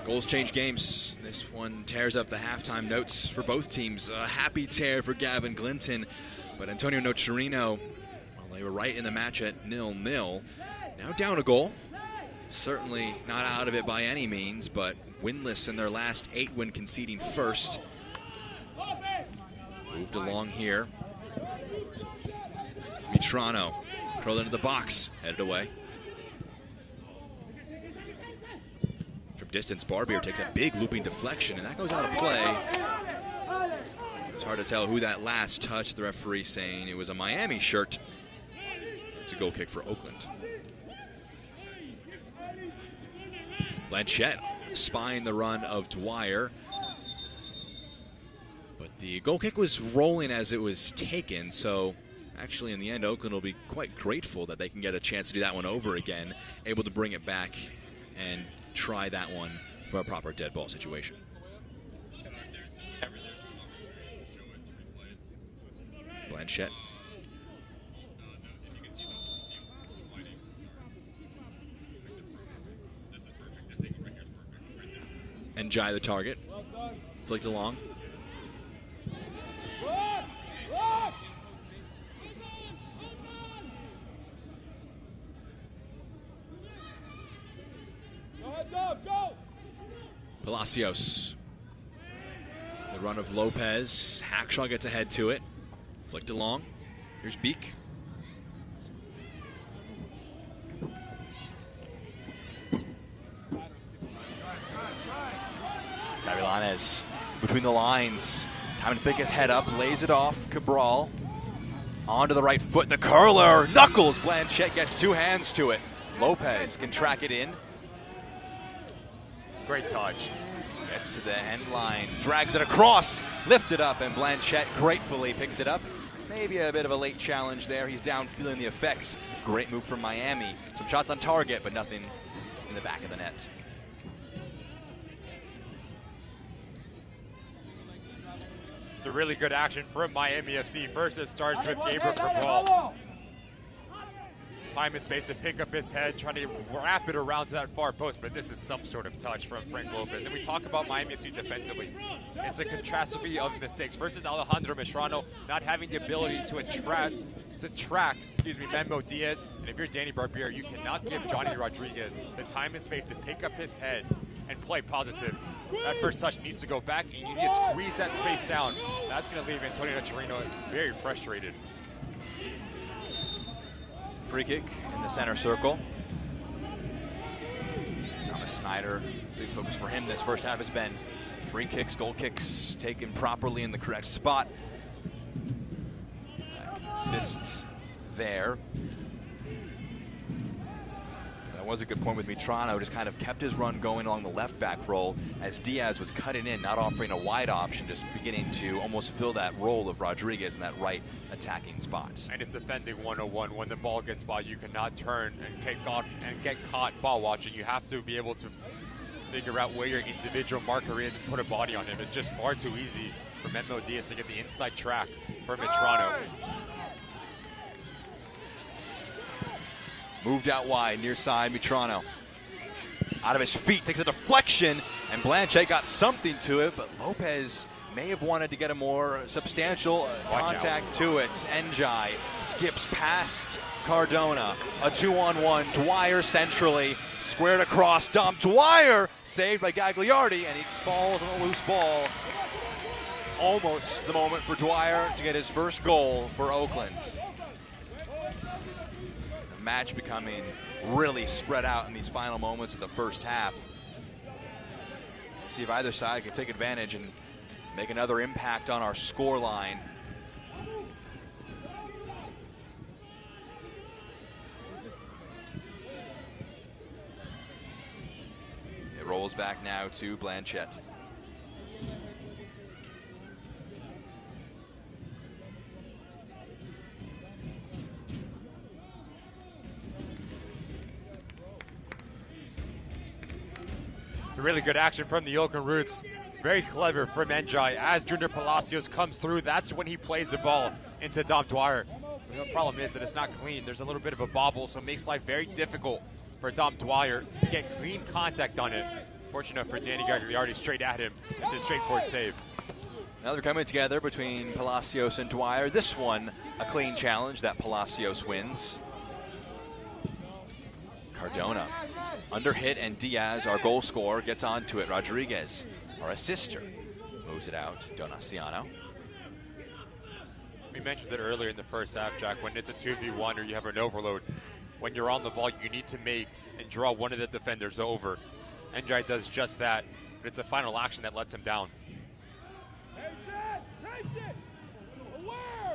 Goals change games. This one tears up the halftime notes for both teams. A happy tear for Gavin Glinton, but Antonio Nocerino, well, they were right in the match at 0-0. Now down a goal. Certainly not out of it by any means, but winless in their last 8 when conceding first. Moved along here. Mitrano curled into the box, headed away. Distance, Barbier takes a big looping deflection, and that goes out of play. It's hard to tell who that last touched. The referee saying it was a Miami shirt. It's a goal kick for Oakland. Blanchette spying the run of Dwyer. But the goal kick was rolling as it was taken, so actually in the end Oakland will be quite grateful that they can get a chance to do that one over again, able to bring it back and try that one for a proper dead ball situation. Blanchette. And Jai the target. Flicked along. Palacios. The run of Lopez. Hackshaw gets ahead to it. Flicked along. Here's Beek. Gavilanes between the lines. Having to pick his head up. Lays it off. Cabral. Onto the right foot. The curler. Knuckles. Blanchette gets 2 hands to it. Lopez can track it in. Great touch. Gets to the end line, drags it across, lifted up, and Blanchette gratefully picks it up. Maybe a bit of a late challenge there. He's down feeling the effects. Great move from Miami. Some shots on target, but nothing in the back of the net. It's a really good action from Miami FC. First it starts with Gabriel Cabral. Time and space to pick up his head, trying to wrap it around to that far post, but this is some sort of touch from Frank Lopez. And we talk about Miami FC defensively. It's a catastrophe of mistakes. First is Alejandro Mitrano not having the ability to track Memo Diaz. And if you're Danny Barbier, you cannot give Johnny Rodriguez the time and space to pick up his head and play positive. That first touch needs to go back, and you need to squeeze that space down. That's going to leave Antonio Nocerino very frustrated. Free kick in the center circle. Thomas Snyder, big focus for him this first half has been free kicks, goal kicks taken properly in the correct spot. That consists there. That was a good point with Mitrano, just kind of kept his run going along the left back roll as Diaz was cutting in, not offering a wide option, just beginning to almost fill that role of Rodriguez in that right attacking spot. And it's defending 101. When the ball gets by, you cannot turn and get caught ball watching. You have to be able to figure out where your individual marker is and put a body on him. It's just far too easy for Memo Diaz to get the inside track for Mitrano. Moved out wide, near side, Mitrano. Out of his feet, takes a deflection, and Blanchette got something to it, but Lopez may have wanted to get a more substantial contact to it. Njai skips past Cardona. A 2-on-1, Dwyer centrally, squared across, dump. Dwyer saved by Gagliardi, and he falls on a loose ball almost the moment for Dwyer to get his first goal for Oakland. The match becoming really spread out in these final moments of the first half. See if either side can take advantage and make another impact on our score line. It rolls back now to Blanchette. Really good action from the Oakland Roots. Very clever from Njai. As Junior Palacios comes through, that's when he plays the ball into Dom Dwyer. The problem is that it's not clean. There's a little bit of a bobble, so it makes life very difficult for Dom Dwyer to get clean contact on it. Fortunate for Danny Gagliardi, straight at him. It's a straightforward save. Now they're coming together between Palacios and Dwyer. This one, a clean challenge that Palacios wins. Cardona under hit, and Diaz, our goal scorer, gets onto it. Rodriguez, our assister, moves it out. Donaciano. We mentioned it earlier in the first half, Jack, when it's a 2v1 or you have an overload, when you're on the ball, you need to make and draw one of the defenders over. Njai does just that, but it's a final action that lets him down.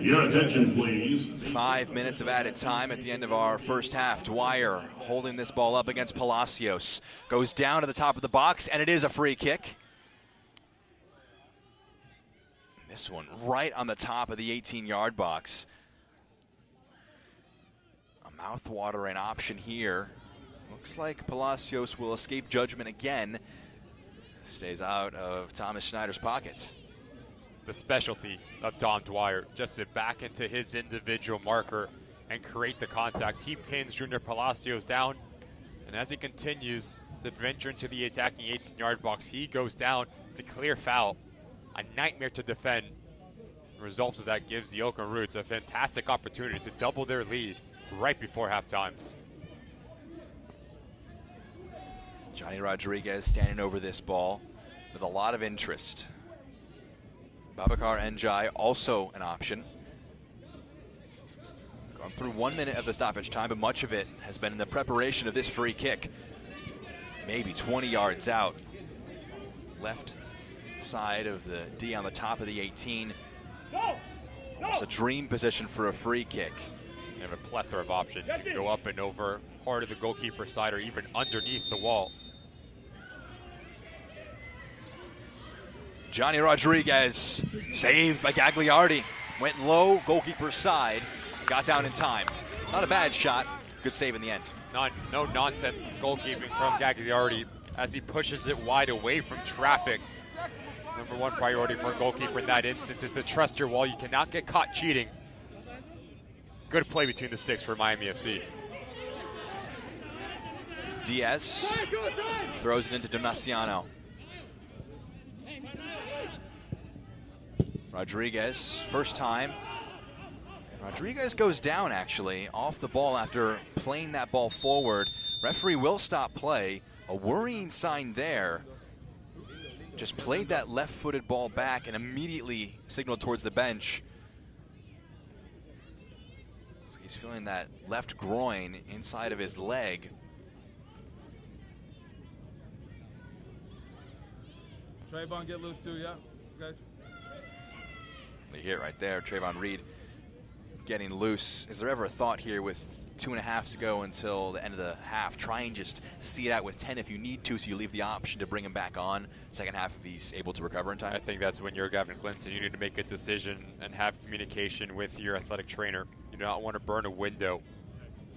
Your attention, please. 5 minutes of added time at the end of our first half. Dwyer holding this ball up against Palacios. Goes down to the top of the box, and it is a free kick. This one right on the top of the 18-yard box. A mouth-watering option here. Looks like Palacios will escape judgment again. Stays out of Thomas Schneider's pockets. The specialty of Dom Dwyer, just to back into his individual marker and create the contact. He pins Junior Palacios down, and as he continues to venture into the attacking 18-yard box, he goes down to clear foul. A nightmare to defend. The result of that gives the Oakland Roots a fantastic opportunity to double their lead right before halftime. Johnny Rodriguez standing over this ball with a lot of interest. Babacar Njai also an option. Gone through 1 minute of the stoppage time, but much of it has been in the preparation of this free kick. Maybe 20 yards out. Left side of the D on the top of the 18. It's a dream position for a free kick. You have a plethora of options. You can go up and over part of the goalkeeper side or even underneath the wall. Johnny Rodriguez, saved by Gagliardi. Went low, goalkeeper's side, got down in time. Not a bad shot, good save in the end. No nonsense goalkeeping from Gagliardi as he pushes it wide away from traffic. Number one priority for a goalkeeper in that instance is to trust your wall. You cannot get caught cheating. Good play between the sticks for Miami FC. Diaz throws it into Donaciano. Rodriguez, first time. Rodriguez goes down actually off the ball after playing that ball forward. Referee will stop play. A worrying sign there. Just played that left-footed ball back and immediately signaled towards the bench. He's feeling that left groin inside of his leg. Trayvon, get loose too, yeah? Guys. You hear it right there, Trayvon Reed getting loose. Is there ever a thought here with 2.5 to go until the end of the half, try and just see it out with 10 if you need to, so you leave the option to bring him back on second half if he's able to recover in time? I think that's when you're Gavin Clinton. You need to make a decision and have communication with your athletic trainer. You do not want to burn a window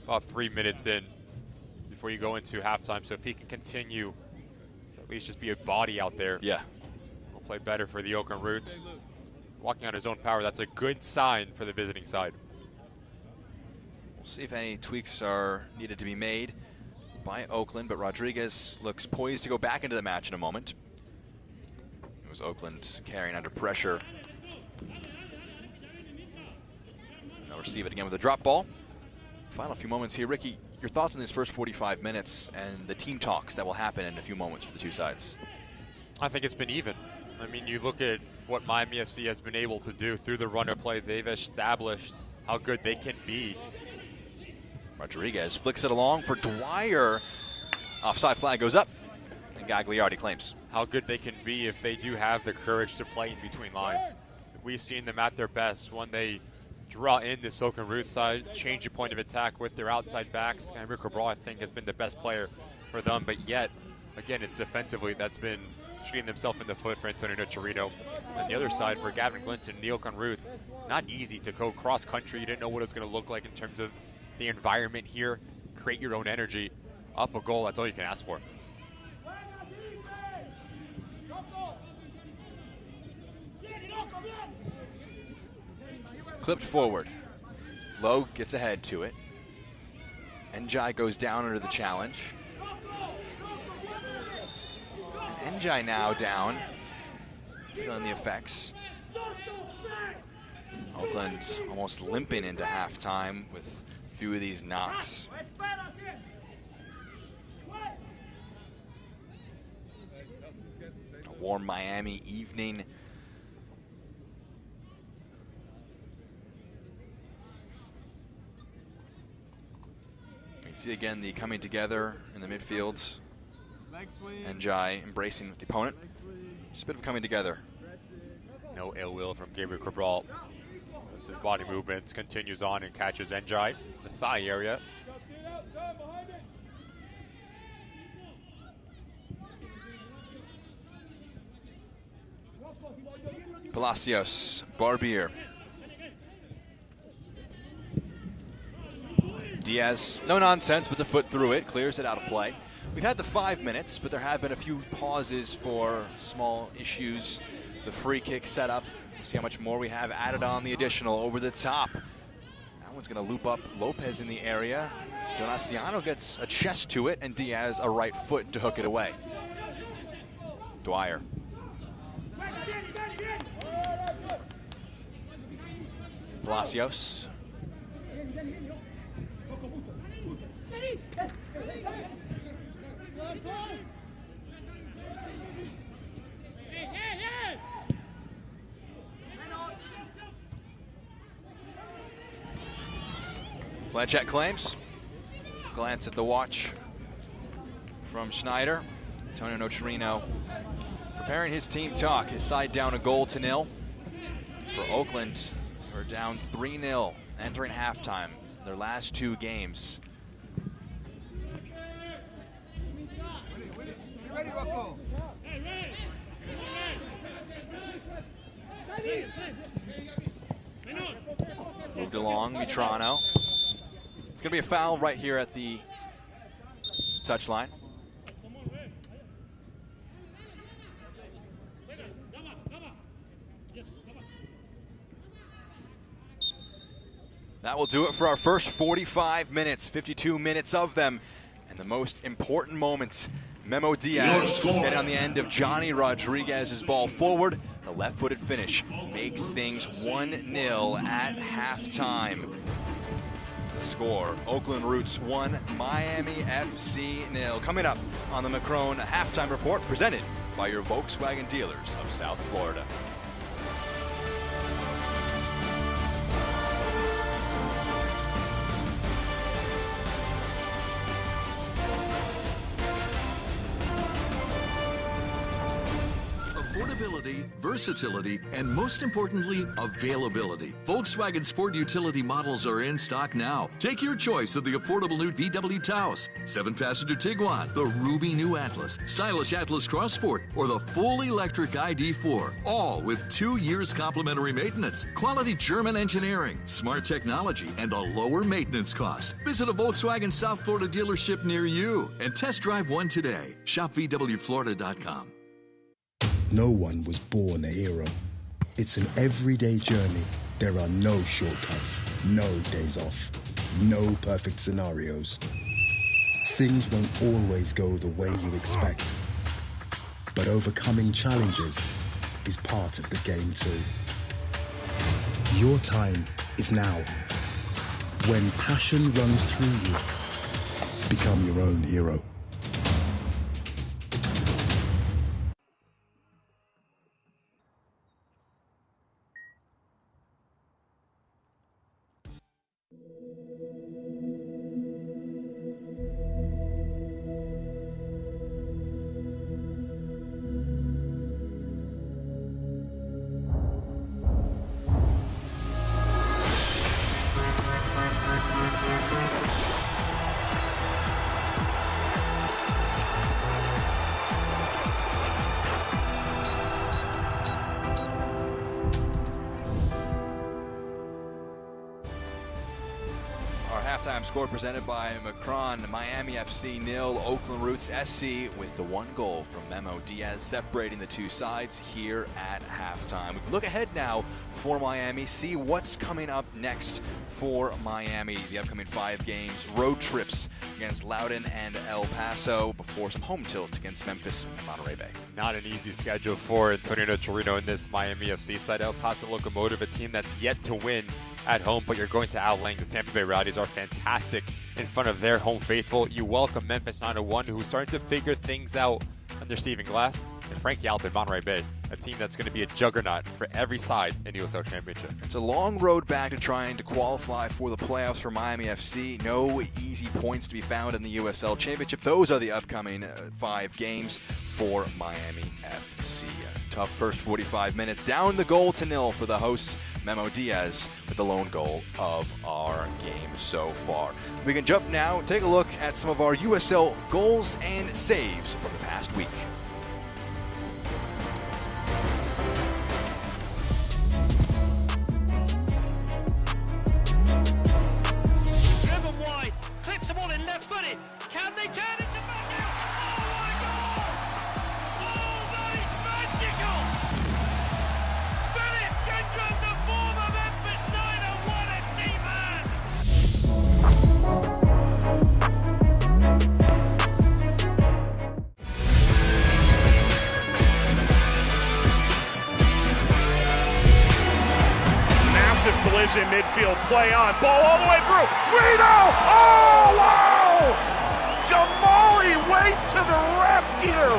about 3 minutes in before you go into halftime. So if he can continue, at least just be a body out there. Yeah. We'll play better for the Oakland Roots. Walking on his own power, that's a good sign for the visiting side. We'll see if any tweaks are needed to be made by Oakland, but Rodriguez looks poised to go back into the match in a moment. It was Oakland carrying under pressure. They'll receive it again with a drop ball. Final few moments here. Ricky, your thoughts on these first 45 minutes and the team talks that will happen in a few moments for the two sides? I think it's been even. I mean, you look at what Miami FC has been able to do through the run of play. They've established how good they can be. Rodriguez flicks it along for Dwyer. Offside flag goes up, and Gagliardi claims. How good they can be if they do have the courage to play in between lines. We've seen them at their best when they draw in this Oakland Roots side, change the point of attack with their outside backs. And Rick Cabral, I think, has been the best player for them, but yet, again, it's defensively that's been shooting themselves in the foot for Antonio Nocerino. On the other side, for Gavin Clinton, the Oakland Roots, not easy to go cross-country. You didn't know what it was going to look like in terms of the environment here. Create your own energy. Up a goal, that's all you can ask for. Clipped forward. Lowe gets ahead to it. Njai goes down under the challenge. And Njai now down, feeling the effects. Oakland almost limping into halftime with a few of these knocks. A warm Miami evening. See again the coming together in the midfield. Njai embracing the opponent. Just a bit of coming together. No ill will from Gabriel Cabral. As his body movements continues on and catches Njai, the thigh area. Palacios, Barbier. Diaz, no nonsense, puts a foot through it, clears it out of play. We've had the 5 minutes, but there have been a few pauses for small issues. The free kick set up. See how much more we have added on the additional over the top. That one's going to loop up Lopez in the area. Donaciano gets a chest to it, and Diaz a right foot to hook it away. Dwyer. Palacios. Blanchett claims. Glance at the watch from Schneider. Antonio Nocerino preparing his team talk. His side down a goal to nil. For Oakland, we're down 3-0 entering halftime. Their last 2 games. Moved along, Mitrano. It's going to be a foul right here at the touchline. That will do it for our first 45 minutes, 52 minutes of them. And the most important moments, Memo Diaz getting on the end of Johnny Rodriguez's ball forward. The left-footed finish makes things 1-0 at halftime. The score, Oakland Roots 1, Miami FC 0. Coming up on the Macron Halftime Report, presented by your Volkswagen dealers of South Florida. Affordability, versatility, and most importantly, availability. Volkswagen Sport Utility models are in stock now. Take your choice of the affordable new VW Taos, 7-passenger Tiguan, the Ruby new Atlas, stylish Atlas Cross Sport, or the full electric ID4. All with 2 years complimentary maintenance, quality German engineering, smart technology, and a lower maintenance cost. Visit a Volkswagen South Florida dealership near you and test drive one today. Shop VWFlorida.com. No one was born a hero. It's an everyday journey. There are no shortcuts, no days off, no perfect scenarios. Things won't always go the way you expect. But overcoming challenges is part of the game too. Your time is now. When passion runs through you, become your own hero. Halftime score presented by Macron. Miami FC 0, Oakland Roots SC with the one goal from Memo Diaz separating the two sides here at halftime. We can look ahead now for Miami, see what's coming up next for Miami. The upcoming 5 games, road trips against Loudoun and El Paso before some home tilts against Memphis and Monterey Bay. Not an easy schedule for Antonio Nocerino in this Miami FC side. El Paso Locomotive, a team that's yet to win at home, but you're going to Outlang. The Tampa Bay Rowdies are fantastic in front of their home faithful. You welcome Memphis 901, who's starting to figure things out under Stephen Glass, and Frankie Alpin, Monterey Bay, a team that's going to be a juggernaut for every side in the USL Championship. It's a long road back to trying to qualify for the playoffs for Miami FC. No easy points to be found in the USL Championship. Those are the upcoming 5 games for Miami FC. A tough first 45 minutes. Down the goal to 0 for the hosts. Memo Diaz with the lone goal of our game so far. We can jump now and take a look at some of our USL goals and saves from the past week. Driven wide, clips the ball in left footed. Can they turn it to back out? Oh my God! Oh, that is magical! Philip Gentram, the former Memphis 901 FC man! Massive collision midfield, play on, ball all the way through. Reno! Oh, wow! Jamali Wade to the rescue!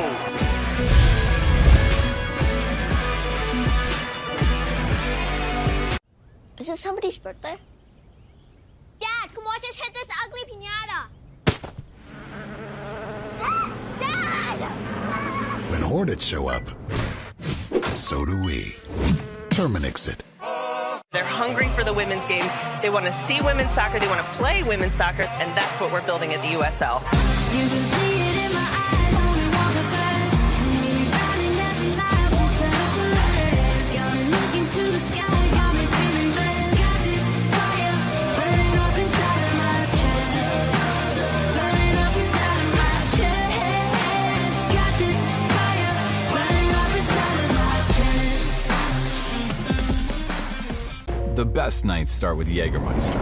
Is it somebody's birthday? Dad, come watch us hit this ugly piñata. Dad! When Hornets show up, so do we. Terminix it. They're hungry for the women's game. They want to see women's soccer. They want to play women's soccer, and that's what we're building at the USL. You can see it in my eyes, only want the best. Maybe riding every night, won't settle for less. Got me looking to the sky, got me feeling blessed. Got this fire burning up inside of my chest. Burning up inside of my chest. Got this fire burning up inside of my chest. The best nights start with Jägermeister.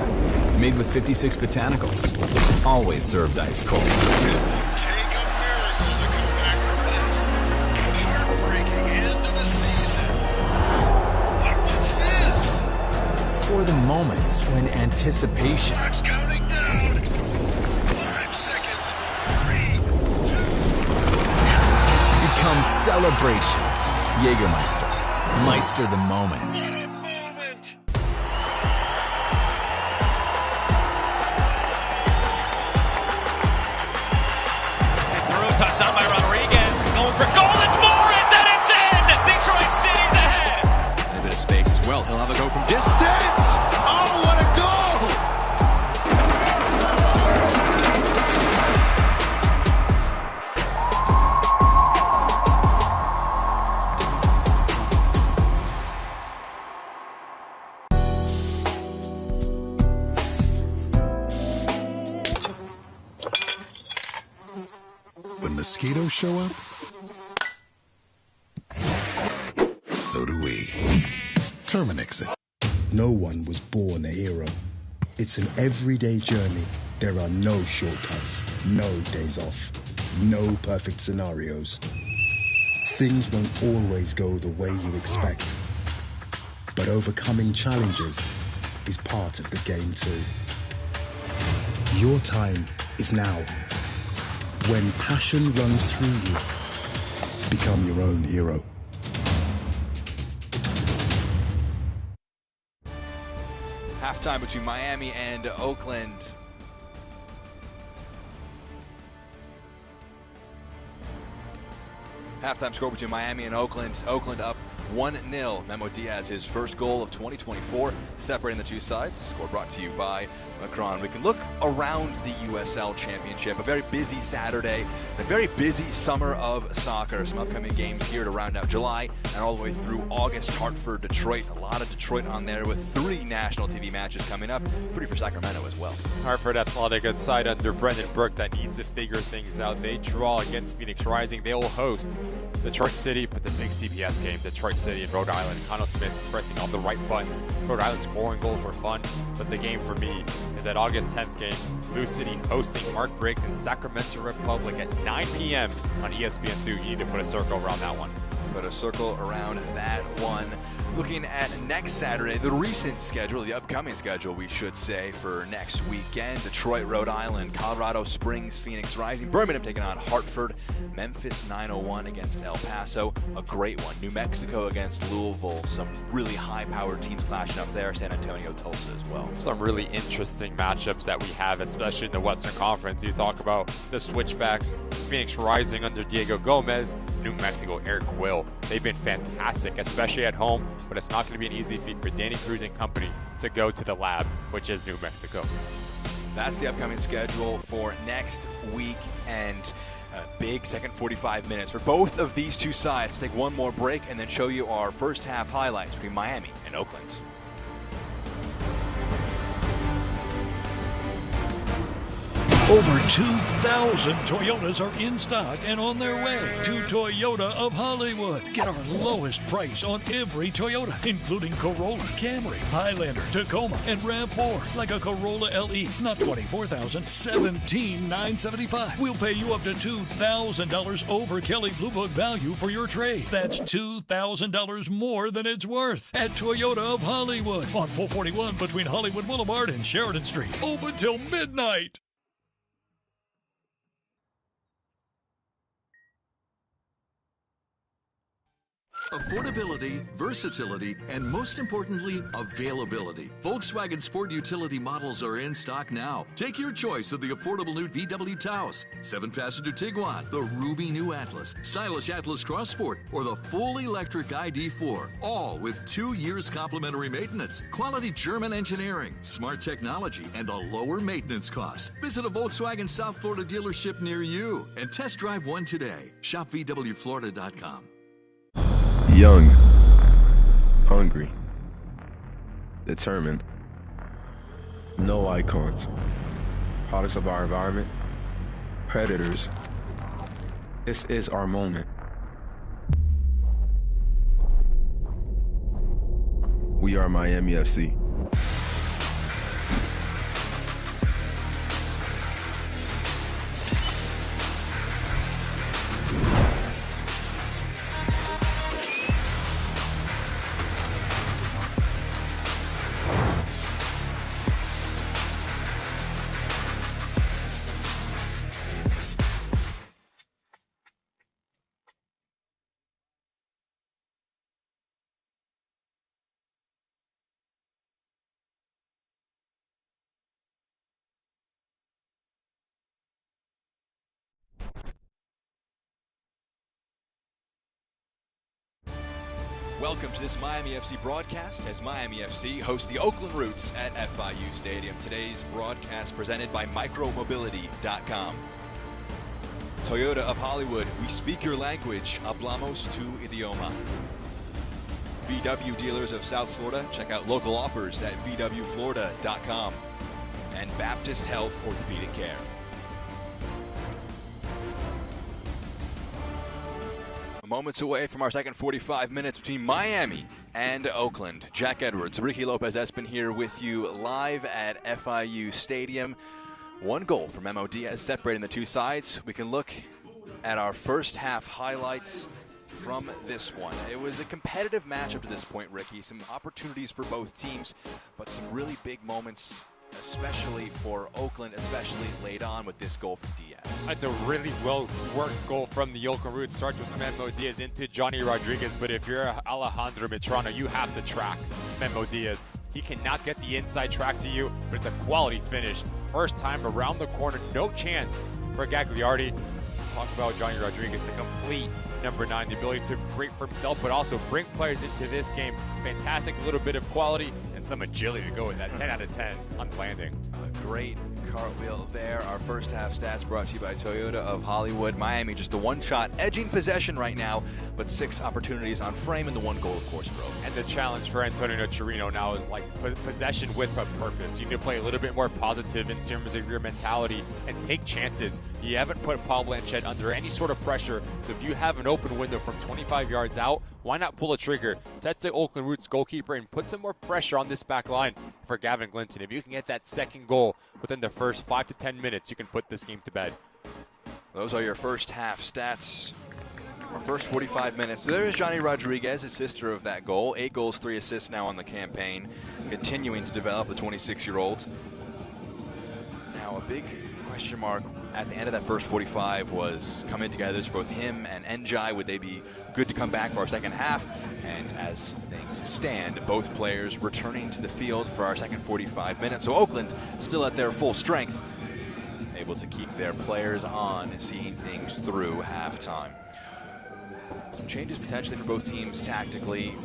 Made with 56 botanicals. Always served ice cold. Take a miracle to come back from this. Heartbreaking end to the season. But what's this? For the moments when anticipation Clock's counting down. 5 seconds. 3, 2. becomes celebration. Jägermeister. Meister the moment. Touchdown by Rodriguez, going for goal, it's Morris, and it's in! Detroit City's ahead! A bit of space as well, he'll have a go from distance! Oh, what a goal! When mosquitoes show up, so do we. Terminix it. No one was born a hero. It's an everyday journey. There are no shortcuts, no days off, no perfect scenarios. Things won't always go the way you expect. But overcoming challenges is part of the game too. Your time is now. When passion runs through you, become your own hero. Halftime between Miami and Oakland. Halftime score between Miami and Oakland. Oakland up 1-0. Memo Diaz, his first goal of 2024, separating the two sides. Score brought to you by Macron. We can look around the USL Championship. A very busy Saturday, a very busy summer of soccer. Some upcoming games here to round out July and all the way through August. Hartford, Detroit, a lot of Detroit on there with 3 national TV matches coming up, 3 for Sacramento as well. Hartford Athletic, a side under Brendan Burke that needs to figure things out. They draw against Phoenix Rising. They will host Detroit City, but the big CBS game, Detroit City and Rhode Island. Connell Smith pressing all the right buttons. Rhode Island scoring goals were fun, but the game for me is that August 10th game, Lou City hosting Mark Briggs in Sacramento Republic at 9 p.m. on ESPN2. You need to put a circle around that one. Put a circle around that one. Looking at next Saturday, the recent schedule, the upcoming schedule, we should say, for next weekend. Detroit, Rhode Island, Colorado Springs, Phoenix Rising, Birmingham taking on Hartford, Memphis 901 against El Paso, a great one. New Mexico against Louisville, some really high-powered teams clashing up there. San Antonio, Tulsa as well. Some really interesting matchups that we have, especially in the Western Conference. You talk about the switchbacks, Phoenix Rising under Diego Gomez, New Mexico, Eric Quill. They've been fantastic, especially at home, but it's not going to be an easy feat for Danny Cruz and company to go to the lab, which is New Mexico. That's the upcoming schedule for next week, and a big second 45 minutes for both of these two sides. Take one more break and then show you our first half highlights between Miami and Oakland. Over 2,000 Toyotas are in stock and on their way to Toyota of Hollywood. Get our lowest price on every Toyota, including Corolla, Camry, Highlander, Tacoma, and RAV4. Like a Corolla LE, not $24,000, $17,975. We'll pay you up to $2,000 over Kelley Blue Book value for your trade. That's $2,000 more than it's worth at Toyota of Hollywood on 441 between Hollywood Boulevard and Sheridan Street. Open till midnight. Affordability, versatility, and most importantly, availability. Volkswagen Sport Utility models are in stock now. Take your choice of the affordable new VW Taos, 7-passenger Tiguan, the Ruby new Atlas, stylish Atlas Cross Sport, or the full electric ID4. All with 2 years complimentary maintenance, quality German engineering, smart technology, and a lower maintenance cost. Visit a Volkswagen South Florida dealership near you and test drive one today. Shop VWFlorida.com. Young, hungry, determined, no icons, products of our environment, predators. This is our moment. We are Miami FC. Welcome to this Miami FC broadcast as Miami FC hosts the Oakland Roots at FIU Stadium. Today's broadcast presented by micromobility.com. Toyota of Hollywood, we speak your language. Hablamos tu idioma. VW dealers of South Florida, check out local offers at vwflorida.com. And Baptist Health Orthopedic Care. Moments away from our second 45 minutes between Miami and Oakland. Jack Edwards, Ricky Lopez Espin here with you live at FIU Stadium. One goal for Memo Diaz separating the two sides. We can look at our first half highlights from this one. It was a competitive match up to this point, Ricky. Some opportunities for both teams, but some really big moments, especially for Oakland, especially late on with this goal from Diaz. It's a really well-worked goal from the Oakland Roots. Starts with Memo Diaz into Johnny Rodriguez, but if you're Alejandro Mitrano, you have to track Memo Diaz. He cannot get the inside track to you, but it's a quality finish. First time around the corner, no chance for Gagliardi. Talk about Johnny Rodriguez, a complete number 9, the ability to create for himself, but also bring players into this game. Fantastic little bit of quality and some agility to go with that. 10 out of 10 on landing. A great cartwheel there. Our first half stats brought to you by Toyota of Hollywood. Miami just the one shot edging possession right now, but 6 opportunities on frame and the 1 goal, of course, bro. And the challenge for Antonio Nocerino now is like possession with a purpose. You need to play a little bit more positive in terms of your mentality and take chances. You haven't put Paul Blanchett under any sort of pressure, so if you have an open window from 25 yards out, why not pull a trigger? That's the Oakland Roots goalkeeper and put some more pressure on this back line for Gavin Glinton. If you can get that second goal within the first 5 to 10 minutes, you can put this game to bed. Those are your first half stats. Our first 45 minutes. So there's Johnny Rodriguez, assister of that goal. 8 goals, 3 assists now on the campaign. Continuing to develop the 26-year-old. Now a big question mark at the end of that first 45 was coming together for both him and Njai. Would they be good to come back for our second half? And as things stand, both players returning to the field for our second 45 minutes. So Oakland still at their full strength, able to keep their players on, seeing things through halftime. Some changes potentially for both teams tactically.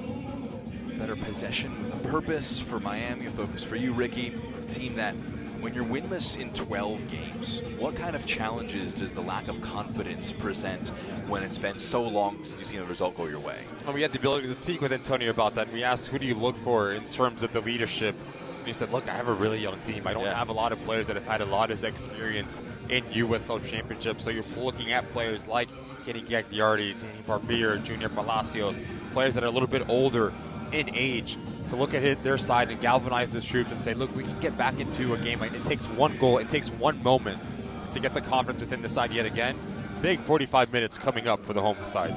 Better possession with a purpose for Miami, a focus for you, Ricky. A team that, when you're winless in 12 games, what kind of challenges does the lack of confidence present when it's been so long since you've seen a result go your way? And we had the ability to speak with Antonio about that. We asked, who do you look for in terms of the leadership? And he said, look, I have a really young team. I don't have a lot of players that have had a lot of experience in USL Championship. So you're looking at players like Kenny Gagliardi, Danny Barbier, Junior Palacios, players that are a little bit older in age, to look at their side and galvanize the troops and say, look, we can get back into a game. Like, it takes 1 goal, it takes 1 moment to get the confidence within the side yet again. Big 45 minutes coming up for the home side.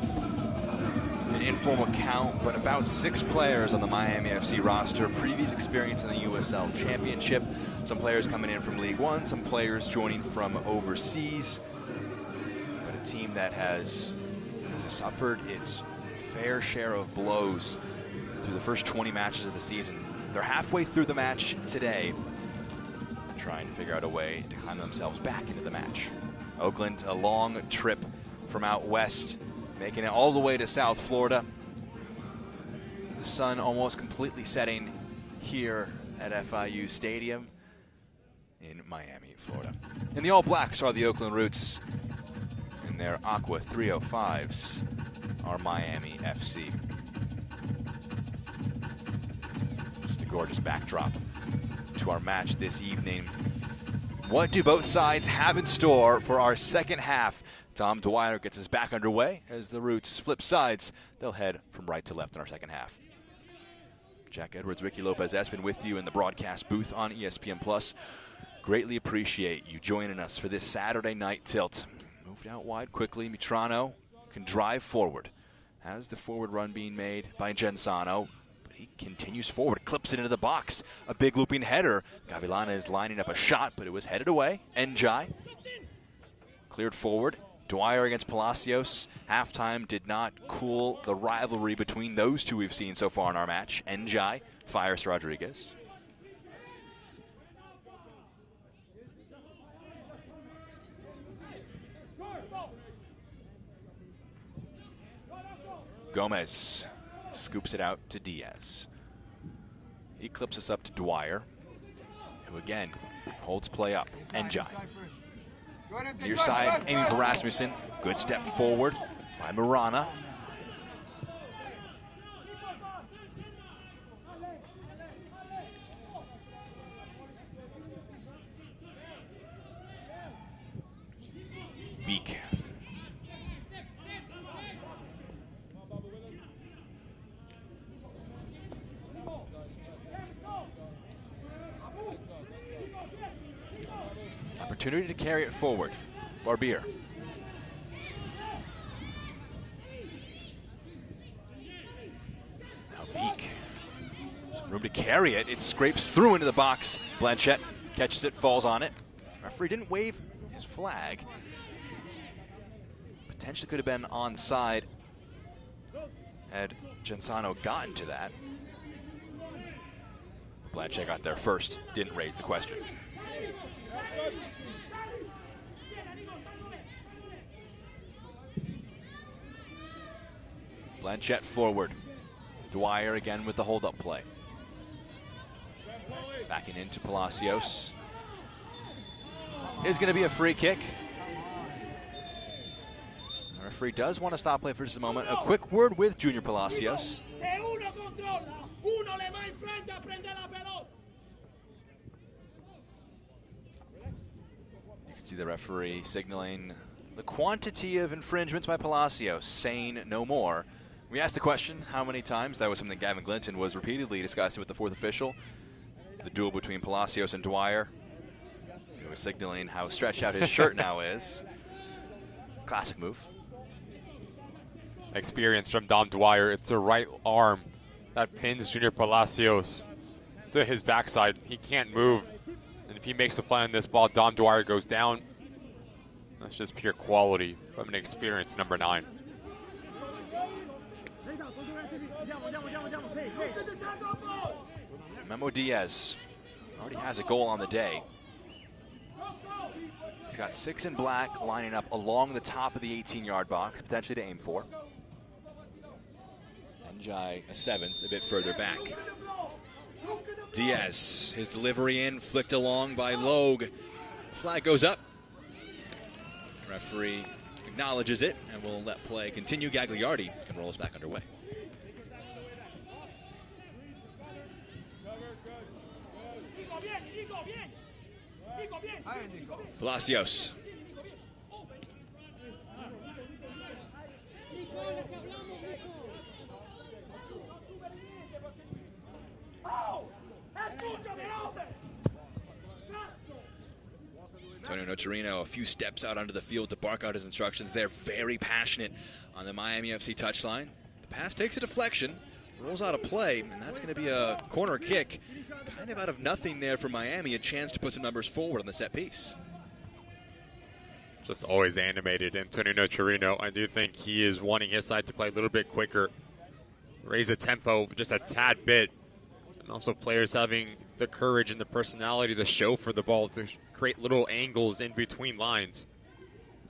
An informal count, but about 6 players on the Miami FC roster. Previous experience in the USL Championship. Some players coming in from League One, some players joining from overseas. But a team that has suffered its fair share of blows through the first 20 matches of the season. They're halfway through the match today, trying to figure out a way to climb themselves back into the match. Oakland, a long trip from out west, making it all the way to South Florida. The sun almost completely setting here at FIU Stadium in Miami, Florida. And the All Blacks are the Oakland Roots, and their Aqua 305s are Miami FC. Just a gorgeous backdrop to our match this evening. What do both sides have in store for our second half? Tom Dwyer gets us back underway as the Roots flip sides. They'll head from right to left in our second half. Jack Edwards, Ricky Lopez-Espin with you in the broadcast booth on ESPN+. Greatly appreciate you joining us for this Saturday night tilt. Moved out wide quickly. Mitrano can drive forward. Has the forward run being made by Genzano. But he continues forward, clips it into the box. A big looping header. Gavilana is lining up a shot, but it was headed away. Njai cleared forward. Dwyer against Palacios. Halftime did not cool the rivalry between those two we've seen so far in our match. Njai fires to Rodriguez. Gomez scoops it out to Diaz. He clips us up to Dwyer, who again holds play up. Njai. Near side, aiming for Rasmussen. Good step forward by Marana. Beak. Opportunity to carry it forward. Barbier. Now Beak. Some room to carry it. It scrapes through into the box. Blanchett catches it, falls on it. Referee didn't wave his flag. Potentially could have been onside had Genzano gotten to that. Blanchett got there first, didn't raise the question. Blanchett forward. Dwyer again with the hold-up play. Backing into Palacios. Is going to be a free kick. The referee does want to stop play for just a moment. A quick word with Junior Palacios. You can see the referee signaling the quantity of infringements by Palacios, saying no more. We asked the question how many times. That was something Gavin Glinton was repeatedly discussing with the fourth official. The duel between Palacios and Dwyer. He was signaling how stretched out his shirt now is. Classic move. Experience from Dom Dwyer. It's a right arm that pins Junior Palacios to his backside. He can't move. And if he makes a play on this ball, Dom Dwyer goes down. That's just pure quality from an experienced number 9. Memo Diaz already has a goal on the day. He's got 6 in black lining up along the top of the 18-yard box, potentially to aim for. Njai a 7th, a bit further back. Diaz, his delivery in, flicked along by Logue. Flag goes up. Referee acknowledges it and will let play continue. Gagliardi can roll us back underway. Palacios. Antonio Nocerino a few steps out onto the field to bark out his instructions. They're very passionate on the Miami FC touchline. The pass takes a deflection, rolls out a play, and that's going to be a corner kick. Kind of out of nothing there for Miami, a chance to put some numbers forward on the set piece. Just always animated, Antonio Nocerino. I do think he is wanting his side to play a little bit quicker, raise the tempo just a tad bit, and also players having the courage and the personality to show for the ball, to create little angles in between lines.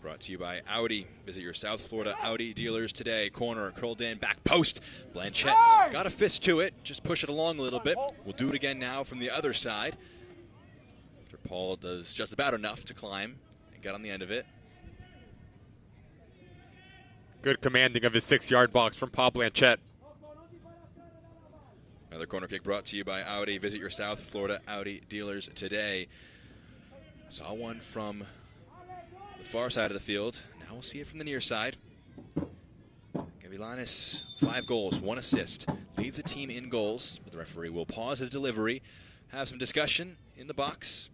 Brought to you by Audi. Visit your South Florida Audi dealers today. Corner, curled in, back post. Blanchett got a fist to it. Just push it along a little bit. We'll do it again now from the other side. After Paul does just about enough to climb and get on the end of it. Good commanding of his 6-yard box from Paul Blanchett. Another corner kick brought to you by Audi. Visit your South Florida Audi dealers today. Saw one from the far side of the field. Now we'll see it from the near side. Gavilanes, 5 goals, 1 assist. Leads the team in goals, but the referee will pause his delivery, have some discussion in the box.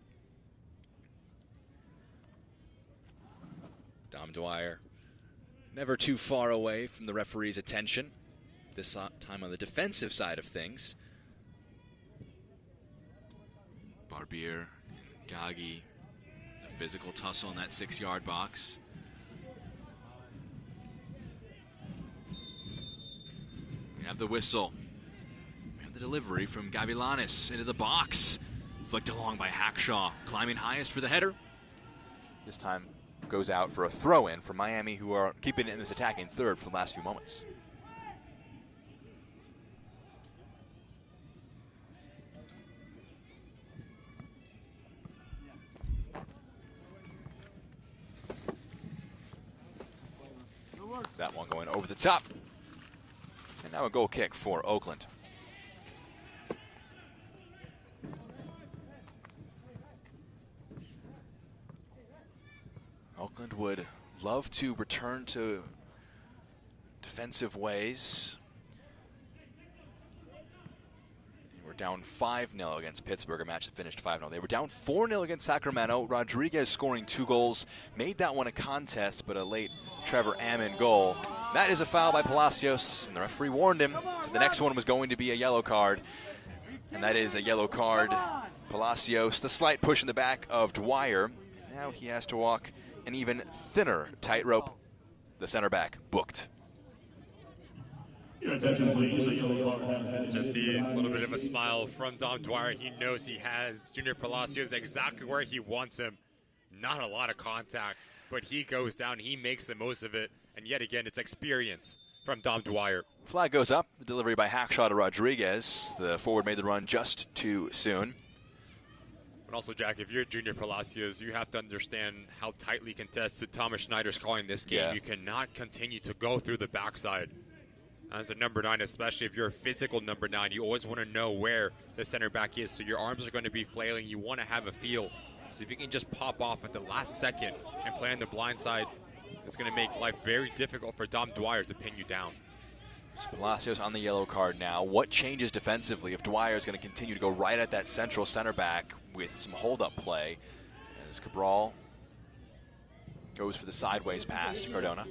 Dom Dwyer, never too far away from the referee's attention. This time on the defensive side of things. Barbier and Gagi, the physical tussle in that 6-yard box. We have the whistle. We have the delivery from Gavilanes into the box. Flicked along by Hackshaw, climbing highest for the header. This time goes out for a throw-in for Miami, who are keeping it in this attacking third for the last few moments. That one going over the top. And now a goal kick for Oakland. Oakland would love to return to defensive ways. We're down 5-0 against Pittsburgh, a match that finished 5-0. They were down 4-0 against Sacramento. Rodriguez scoring 2 goals, made that one a contest, but a late Trevor Ammon goal. That is a foul by Palacios, and the referee warned him. So the next one was going to be a yellow card, and that is a yellow card. Palacios, the slight push in the back of Dwyer. Now he has to walk an even thinner tightrope. The center back booked. Your attention, please. A yellow card has been Just see a little bit of a smile from Dom Dwyer. He knows he has Junior Palacios exactly where he wants him. Not a lot of contact, but he goes down. He makes the most of it. And yet again, it's experience. from Dom Dwyer. Flag goes up. The delivery by Hackshaw to Rodriguez. The forward made the run just too soon. And also, Jack, if you're Junior Palacios, you have to understand how tightly contested Thomas Schneider's calling this game. Yeah. You cannot continue to go through the backside. As a number 9, especially if you're a physical number 9, you always want to know where the center back is. So your arms are going to be flailing. You want to have a feel. So if you can just pop off at the last second and play on the blind side, it's going to make life very difficult for Dom Dwyer to pin you down. So Palacios on the yellow card now. What changes defensively if Dwyer is going to continue to go right at that central center back with some hold-up play as Cabral goes for the sideways pass to Cardona?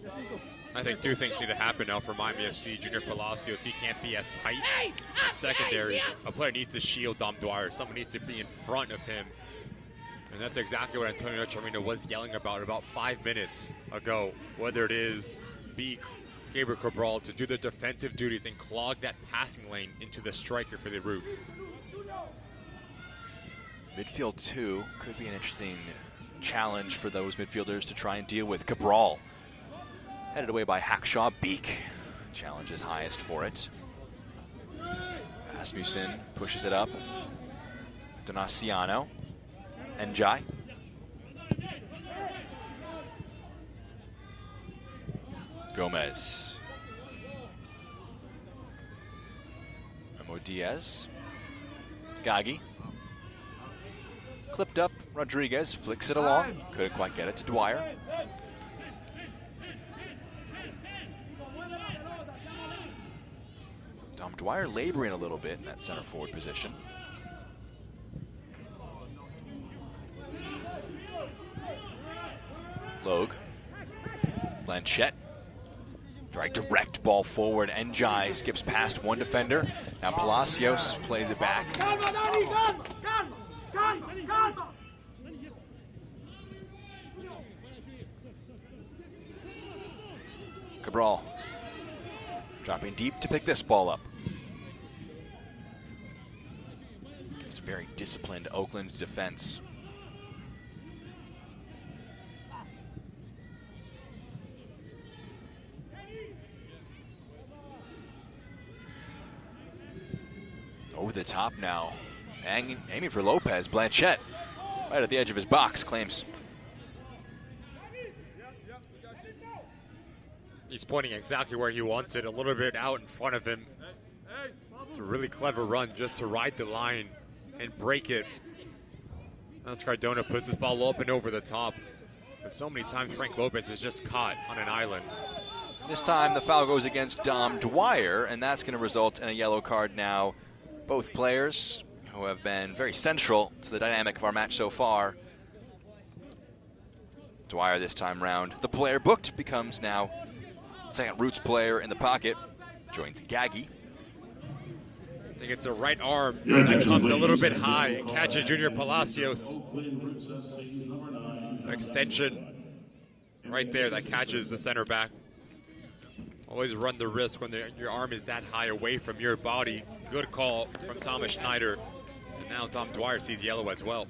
I think 2 things need to happen now for Miami FC. Junior Palacios, he can't be as tight. And secondary, a player needs to shield Dom Dwyer. Someone needs to be in front of him. And that's exactly what Antonio Nocerino was yelling about 5 minutes ago. Whether it is Gabriel Cabral to do the defensive duties and clog that passing lane into the striker for the Roots. Midfield 2 could be an interesting challenge for those midfielders to try and deal with. Cabral headed away by Hackshaw. Beak challenge is highest for it. Asmussen pushes it up. Donaciano. Njai. Gomez. Memo Diaz. Gagi. Clipped up. Rodriguez flicks it along. Couldn't quite get it to Dwyer. Dom Dwyer laboring a little bit in that center forward position. Logue. Blanchette. Very direct ball forward. Njai skips past one defender. Now Palacios plays it back. Cabral dropping deep to pick this ball up. It's a very disciplined Oakland defense. Over the top now, aiming for Lopez. Blanchette, right at the edge of his box, claims. He's pointing exactly where he wants it, a little bit out in front of him. It's a really clever run just to ride the line and break it. As Cardona puts his ball up and over the top. But so many times Frank Lopez is just caught on an island. This time the foul goes against Dom Dwyer, and that's going to result in a yellow card now. Both players who have been very central to the dynamic of our match so far. Dwyer this time round. The player booked becomes now second Roots player in the pocket. Joins Gagi. I think it's a right arm that comes a little bit high and catches Junior Palacios. Extension right there that catches the center back. Always run the risk when your arm is that high away from your body. Good call from Thomas Schneider. And now Dom Dwyer sees yellow as well.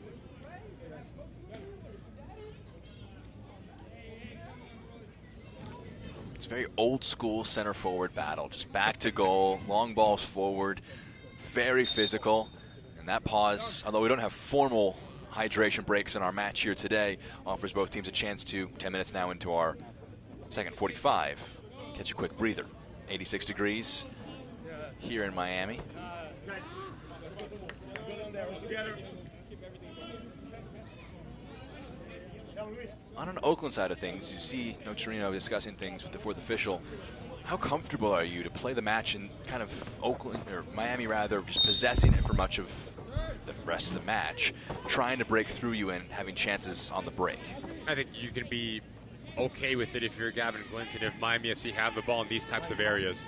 It's a very old school center forward battle. Just back to goal, long balls forward, very physical. And that pause, although we don't have formal hydration breaks in our match here today, offers both teams a chance to, 10 minutes now into our second 45. Catch a quick breather. 86 degrees here in Miami. On an Oakland side of things, you see Nocerino discussing things with the fourth official. How comfortable are you to play the match in kind of Oakland, or Miami rather, just possessing it for much of the rest of the match, trying to break through you and having chances on the break? I think you can be okay with it if you're Gavin Clinton, if Miami FC have the ball in these types of areas,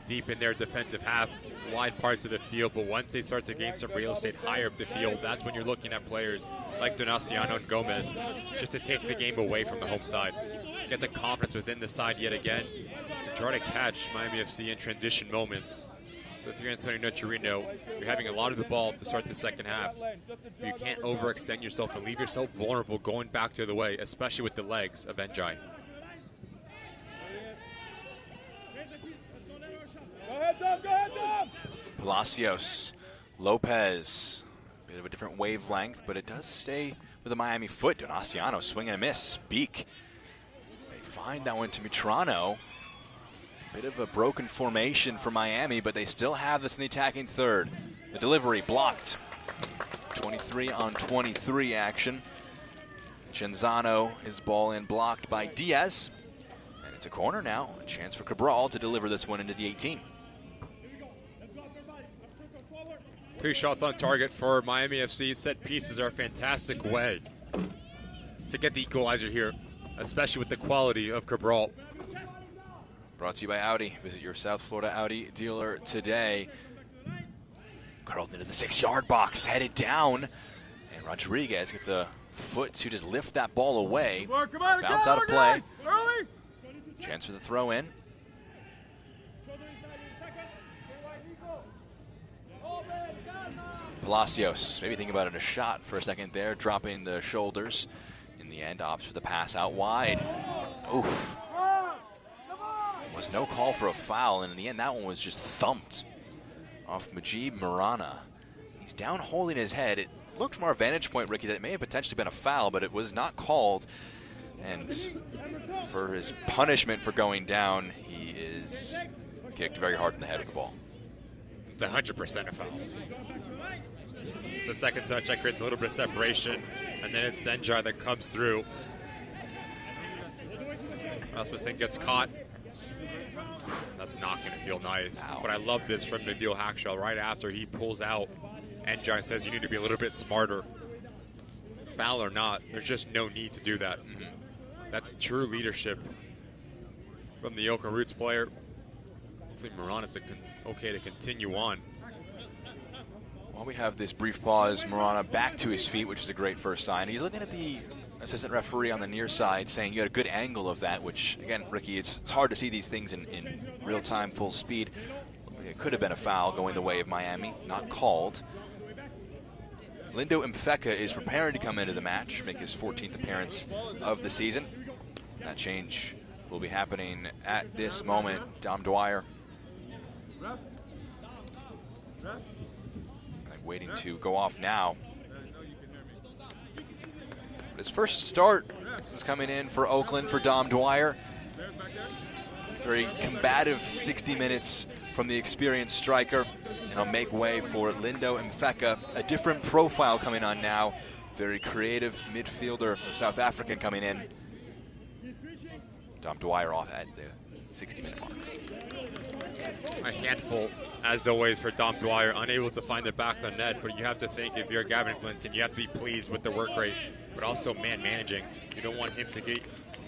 deep in their defensive half, wide parts of the field. But once they start to gain some real estate higher up the field, that's when you're looking at players like Donaciano and Gomez just to take the game away from the home side, get the confidence within the side yet again, and try to catch Miami FC in transition moments. So if you're Antonio Nocerino, you're having a lot of the ball to start the second half. You can't overextend yourself and leave yourself vulnerable going back to the way, especially with the legs of Njai. Palacios, Lopez, bit of a different wavelength, but it does stay with a Miami foot. Donaciano, swing and a miss. Speak. They find that one to Mitrano. Bit of a broken formation for Miami, but they still have this in the attacking third. The delivery blocked. 23 on 23 action. Genzano, his ball in blocked by Diaz. And it's a corner now. A chance for Cabral to deliver this one into the 18. 2 shots on target for Miami FC. Set pieces are a fantastic way to get the equalizer here, especially with the quality of Cabral. Brought to you by Audi. Visit your South Florida Audi dealer today. Curled into the 6-yard box, headed down. And Rodriguez gets a foot to just lift that ball away. Bounce out of play. Chance for the throw in. Palacios, maybe thinking about it, a shot for a second there, dropping the shoulders. In the end, opts for the pass out wide. Oof. Was no call for a foul, and in the end, that one was just thumped off Majid Marana. He's down holding his head. It looked from our vantage point, Ricky, that it may have potentially been a foul, but it was not called. And for his punishment for going down, he is kicked very hard in the head with the ball. It's 100% a foul. The second touch that creates a little bit of separation, and then it's Zenjar that comes through. Rasmussen gets caught. That's not going to feel nice. Ow. But I love this from Nabil Hakshal right after he pulls out. Zenjar says you need to be a little bit smarter. Foul or not, there's just no need to do that. That's true leadership from the Oakland Roots player. Hopefully Morana's okay to continue on. While we have this brief pause, Morana back to his feet, which is a great first sign. He's looking at the assistant referee on the near side, saying you had a good angle of that, which, again, Ricky, it's hard to see these things in real time, full speed. It could have been a foul going the way of Miami, not called. Lindo Mfeka is preparing to come into the match, make his 14th appearance of the season. That change will be happening at this moment. Dom Dwyer waiting to go off now. His first start is coming in for Oakland for Dom Dwyer. Very combative 60 minutes from the experienced striker. And he'll make way for Lindo Mfeka. A different profile coming on now. Very creative midfielder, a South African coming in. Dom Dwyer off at the 60-minute mark. A handful, as always, for Dom Dwyer, unable to find the back of the net, but you have to think if you're Gavin Clinton, you have to be pleased with the work rate, but also man managing. You don't want him to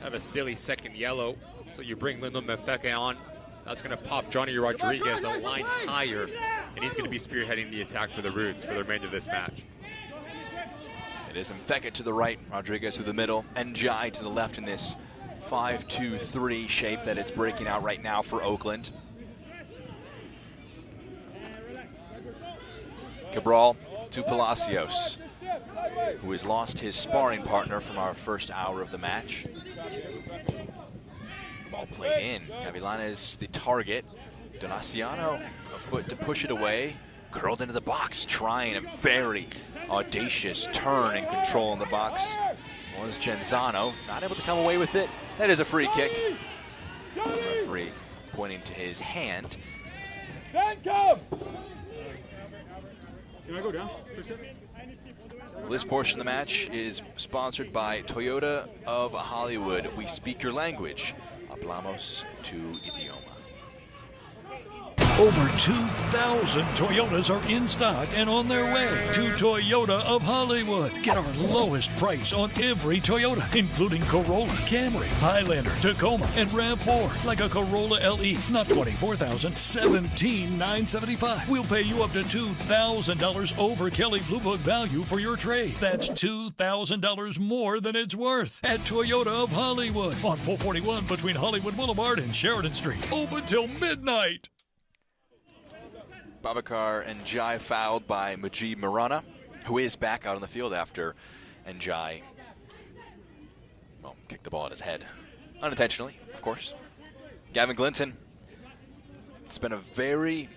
have a silly second yellow, so you bring Lindo Mfeka on. That's going to pop Johnny Rodriguez a line higher, and he's going to be spearheading the attack for the Roots for the remainder of this match. It is Mfeka to the right, Rodriguez to the middle, Njai to the left in this 5-2-3 shape that it's breaking out right now for Oakland. Cabral to Palacios, who has lost his sparring partner from our first hour of the match. Ball played in. Gavilanes the target. Donaciano a foot to push it away. Curled into the box, trying a very audacious turn and control in the box. Was Genzano, not able to come away with it. That is a free kick. The referee pointing to his hand. Can I go down for a second? This portion of the match is sponsored by Toyota of Hollywood. We speak your language. Hablamos tu idioma. Over 2,000 Toyotas are in stock and on their way to Toyota of Hollywood. Get our lowest price on every Toyota, including Corolla, Camry, Highlander, Tacoma, and RAV4. Like a Corolla LE, not $24,000, $17,975. We'll pay you up to $2,000 over Kelley Blue Book value for your trade. That's $2,000 more than it's worth at Toyota of Hollywood on 441 between Hollywood Boulevard and Sheridan Street. Open till midnight. Babacar Njai fouled by Majid Marana, who is back out on the field after Njai, kicked the ball at his head. Unintentionally, of course. Gavin Glinton It's been a very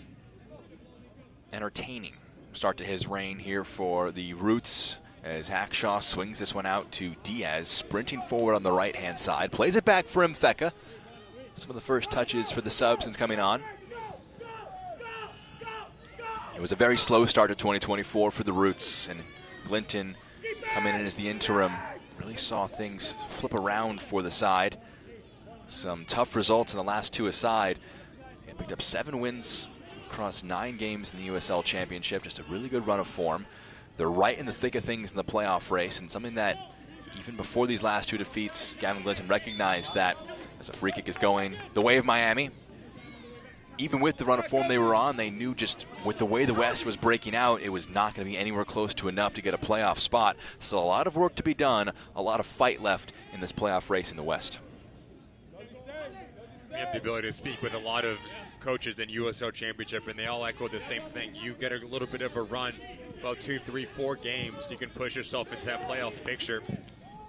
entertaining start to his reign here for the Roots, as Hackshaw swings this one out to Diaz, sprinting forward on the right-hand side. Plays it back for Mfeka. Some of the first touches for the sub since coming on. It was a very slow start to 2024 for the Roots, and Glinton coming in as the interim really saw things flip around for the side. Some tough results in the last two aside. It picked up 7 wins across 9 games in the USL Championship. Just a really good run of form. They're right in the thick of things in the playoff race, and something that even before these last 2 defeats, Gavin Glinton recognized that as a free kick is going the way of Miami, even with the run of form they were on, they knew just with the way the West was breaking out, it was not going to be anywhere close to enough to get a playoff spot. So a lot of work to be done, a lot of fight left in this playoff race in the West. We have the ability to speak with a lot of coaches in USL Championship, and they all echo the same thing. You get a little bit of a run, about 2, 3, 4 games, you can push yourself into that playoff picture.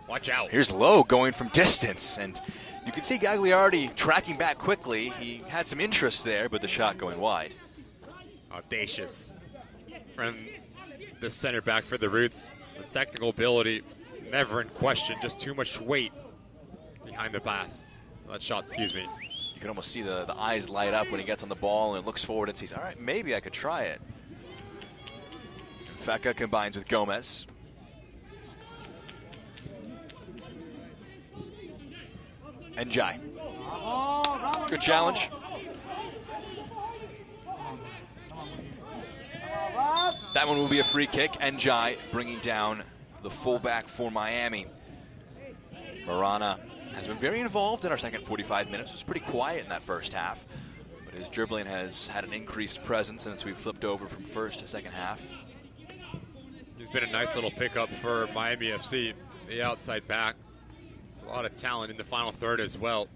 Watch out. Here's Lowe going from distance, and you can see Gagliardi tracking back quickly. He had some interest there, but the shot going wide. Audacious from the center back for the Roots. The technical ability never in question, just too much weight behind the pass. That shot, excuse me. You can almost see the eyes light up when he gets on the ball and looks forward and sees, all right, maybe I could try it. Mfeka combines with Gomez. Njai. Good challenge. That one will be a free kick. Njai bringing down the fullback for Miami. Marana has been very involved in our second 45 minutes. It was pretty quiet in that first half, but his dribbling has had an increased presence since we've flipped over from first to second half. He's been a nice little pickup for Miami FC, the outside back. A lot of talent in the final third as well.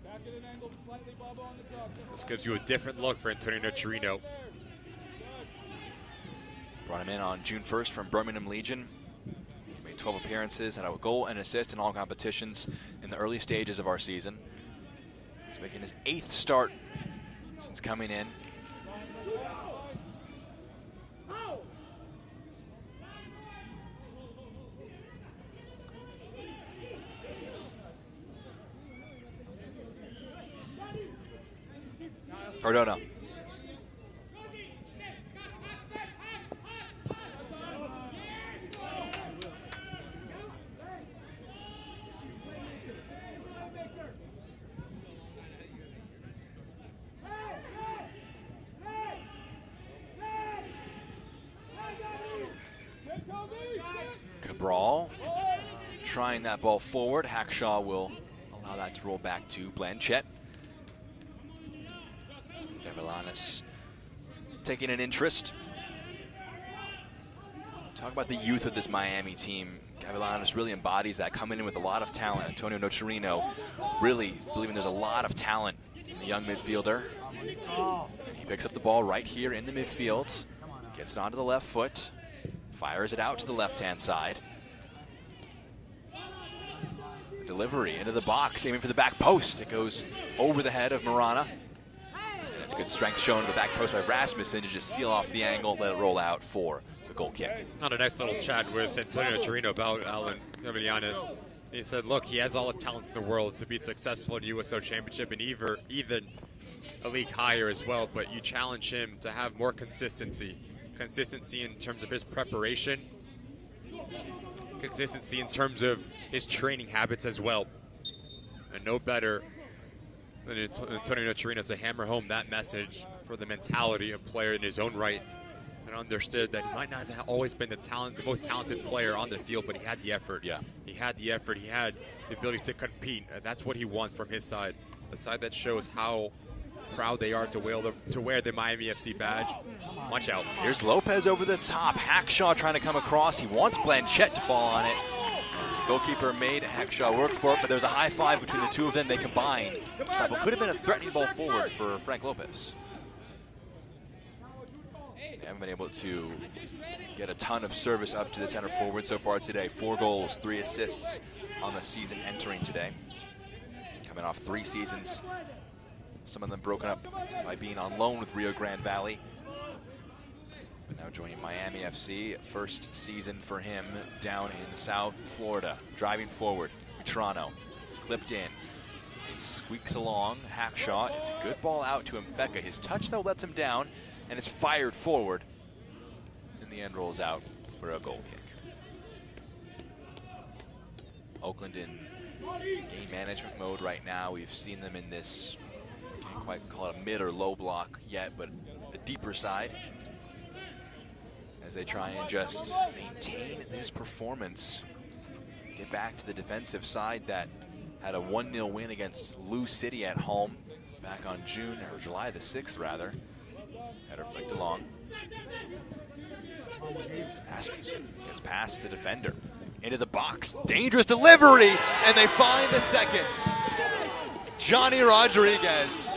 This gives you a different look for Antonio Nocerino. Brought him in on June 1st from Birmingham Legion. He made 12 appearances, had a goal and assist in all competitions in the early stages of our season. He's making his 8th start since coming in. Cardona. Cabral trying that ball forward. Hackshaw will allow that to roll back to Blanchett. Gavilanes taking an interest. Talk about the youth of this Miami team. Gavilanes really embodies that, coming in with a lot of talent. Antonio Nocerino really believing there's a lot of talent in the young midfielder. He picks up the ball right here in the midfield, gets it onto the left foot, fires it out to the left-hand side. Delivery into the box, aiming for the back post. It goes over the head of Marana. It's good strength shown to the back post by Rasmussen to just seal off the angle, let it roll out for the goal kick. Not a nice little chat with Antonio Nocerino about Alan Gavilanes. He said, look, he has all the talent in the world to be successful in the USL Championship and even a league higher as well, but you challenge him to have more consistency. Consistency in terms of his preparation, consistency in terms of his training habits as well. And no better than Antonio Nocerino to hammer home that message for the mentality of a player in his own right, and understood that he might not have always been the most talented player on the field, but he had the effort. Yeah. He had the effort. He had the ability to compete. That's what he wants from his side. A side that shows how proud they are to wear the Miami FC badge. Watch out. Here's Lopez over the top. Hackshaw trying to come across. He wants Blanchett to fall on it. Goalkeeper made Hackshaw work for it, but there's a high five between the two of them. They combine. What could have been a threatening ball forward for Frank Lopez. They haven't been able to get a ton of service up to the center forward so far today. 4 goals, 3 assists on the season entering today. Coming off 3 seasons Some of them broken up by being on loan with Rio Grande Valley. But now joining Miami FC, first season for him down in South Florida. Driving forward, Toronto, clipped in. He squeaks along, hack shot. It's a good ball out to Mfeka. His touch, though, lets him down, and it's fired forward. In the end, rolls out for a goal kick. Oakland in game management mode right now. We've seen them in this, can't quite call it a mid or low block yet, but the deeper side, as they try and just maintain this performance. Get back to the defensive side that had a 1-0 win against Lou City at home back on July the 6th, rather. Header flicked along. Asmussen gets past the defender. Into the box. Dangerous delivery, and they find the second. Johnny Rodriguez.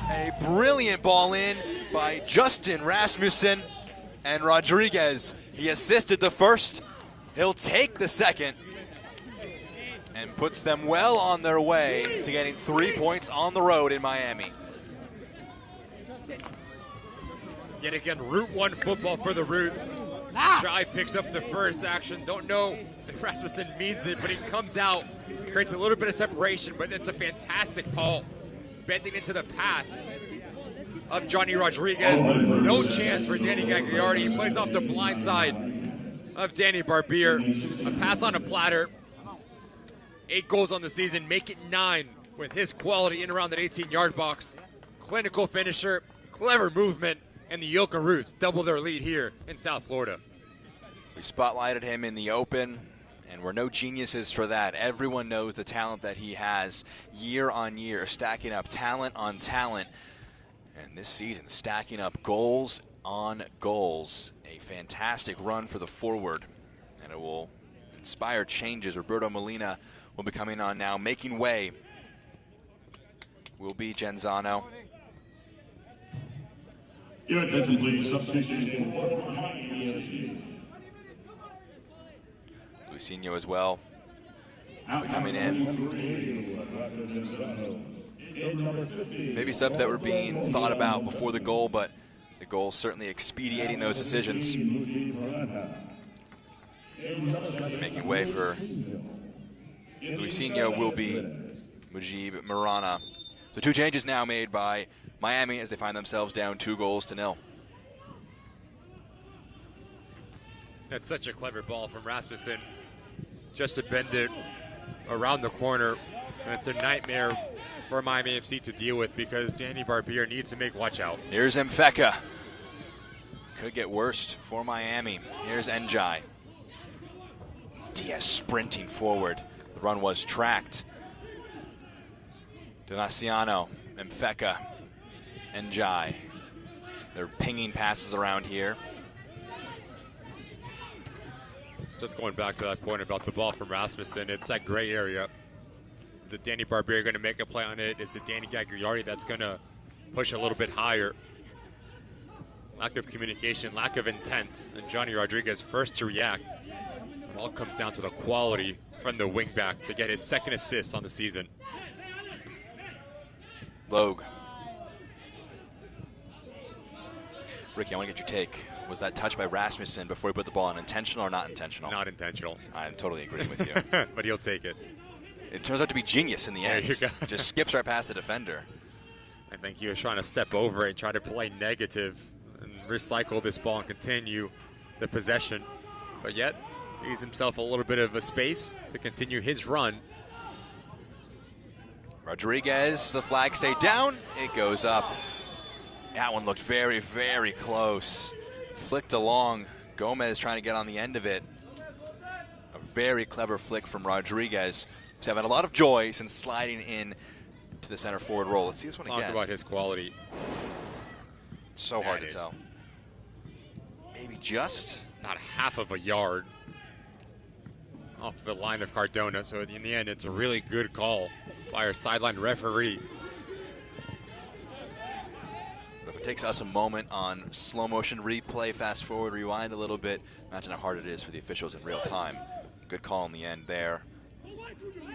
A brilliant ball in by Justin Rasmussen. And Rodriguez, he assisted the first. He'll take the second. And puts them well on their way to getting 3 points on the road in Miami. Yet again, Route 1 football for the Roots. Jai picks up the first action. Don't know if Rasmussen means it, but he comes out, creates a little bit of separation, but it's a fantastic ball. Bending into the path of Johnny Rodriguez. No chance for Danny Gagliardi. He plays off the blind side of Danny Barbier. A pass on a platter. 8 goals on the season, make it 9 with his quality in around that 18-yard box. Clinical finisher, clever movement, and the Yoka Roots double their lead here in South Florida. We spotlighted him in the open, and we're no geniuses for that. Everyone knows the talent that he has year on year, stacking up talent on talent. And this season, stacking up goals on goals. A fantastic run for the forward, and it will inspire changes. Roberto Molina will be coming on now. Making way will be Genzano. Your attention, please. Substitution. Luisinho as well. Coming in. Maybe subs that were being thought about before the goal, but the goal certainly expediting those decisions. Making way for Luisinho will be Mujib Marana. So 2 changes now made by Miami as they find themselves down 2-0. That's such a clever ball from Rasmussen. Just to bend it around the corner. And it's a nightmare for Miami FC to deal with because Danny Barbier needs to make watch out. Here's Mfeka. Could get worse for Miami. Here's Njai. Diaz sprinting forward. The run was tracked. Donaciano, Mfeka, Njai. They're pinging passes around here. Just going back to that point about the ball from Rasmussen, it's that gray area. Is it Danny Barbier going to make a play on it? Is it Danny Gagliardi that's going to push a little bit higher? Lack of communication, lack of intent, and Johnny Rodriguez first to react. It all comes down to the quality from the wingback to get his second assist on the season. Logue. Ricky, I want to get your take. Was that touch by Rasmussen before he put the ball on intentional or not intentional? Not intentional. I'm totally agreeing with you. But he'll take it. It turns out to be genius in the end. There you go. Just skips right past the defender. I think he was trying to step over it and try to play negative and recycle this ball and continue the possession. But yet, sees himself a little bit of a space to continue his run. Rodriguez, the flag stayed down. It goes up. That one looked very, very close. Flicked along. Gomez trying to get on the end of it. A very clever flick from Rodriguez. He's having a lot of joy since sliding in to the center forward role. Let's see this one again. Talk about his quality. So hard to tell. Maybe just not half of a yard off the line of Cardona. So in the end, it's a really good call by our sideline referee. But if it takes us a moment on slow motion replay, fast forward, rewind a little bit, imagine how hard it is for the officials in real time. Good call in the end there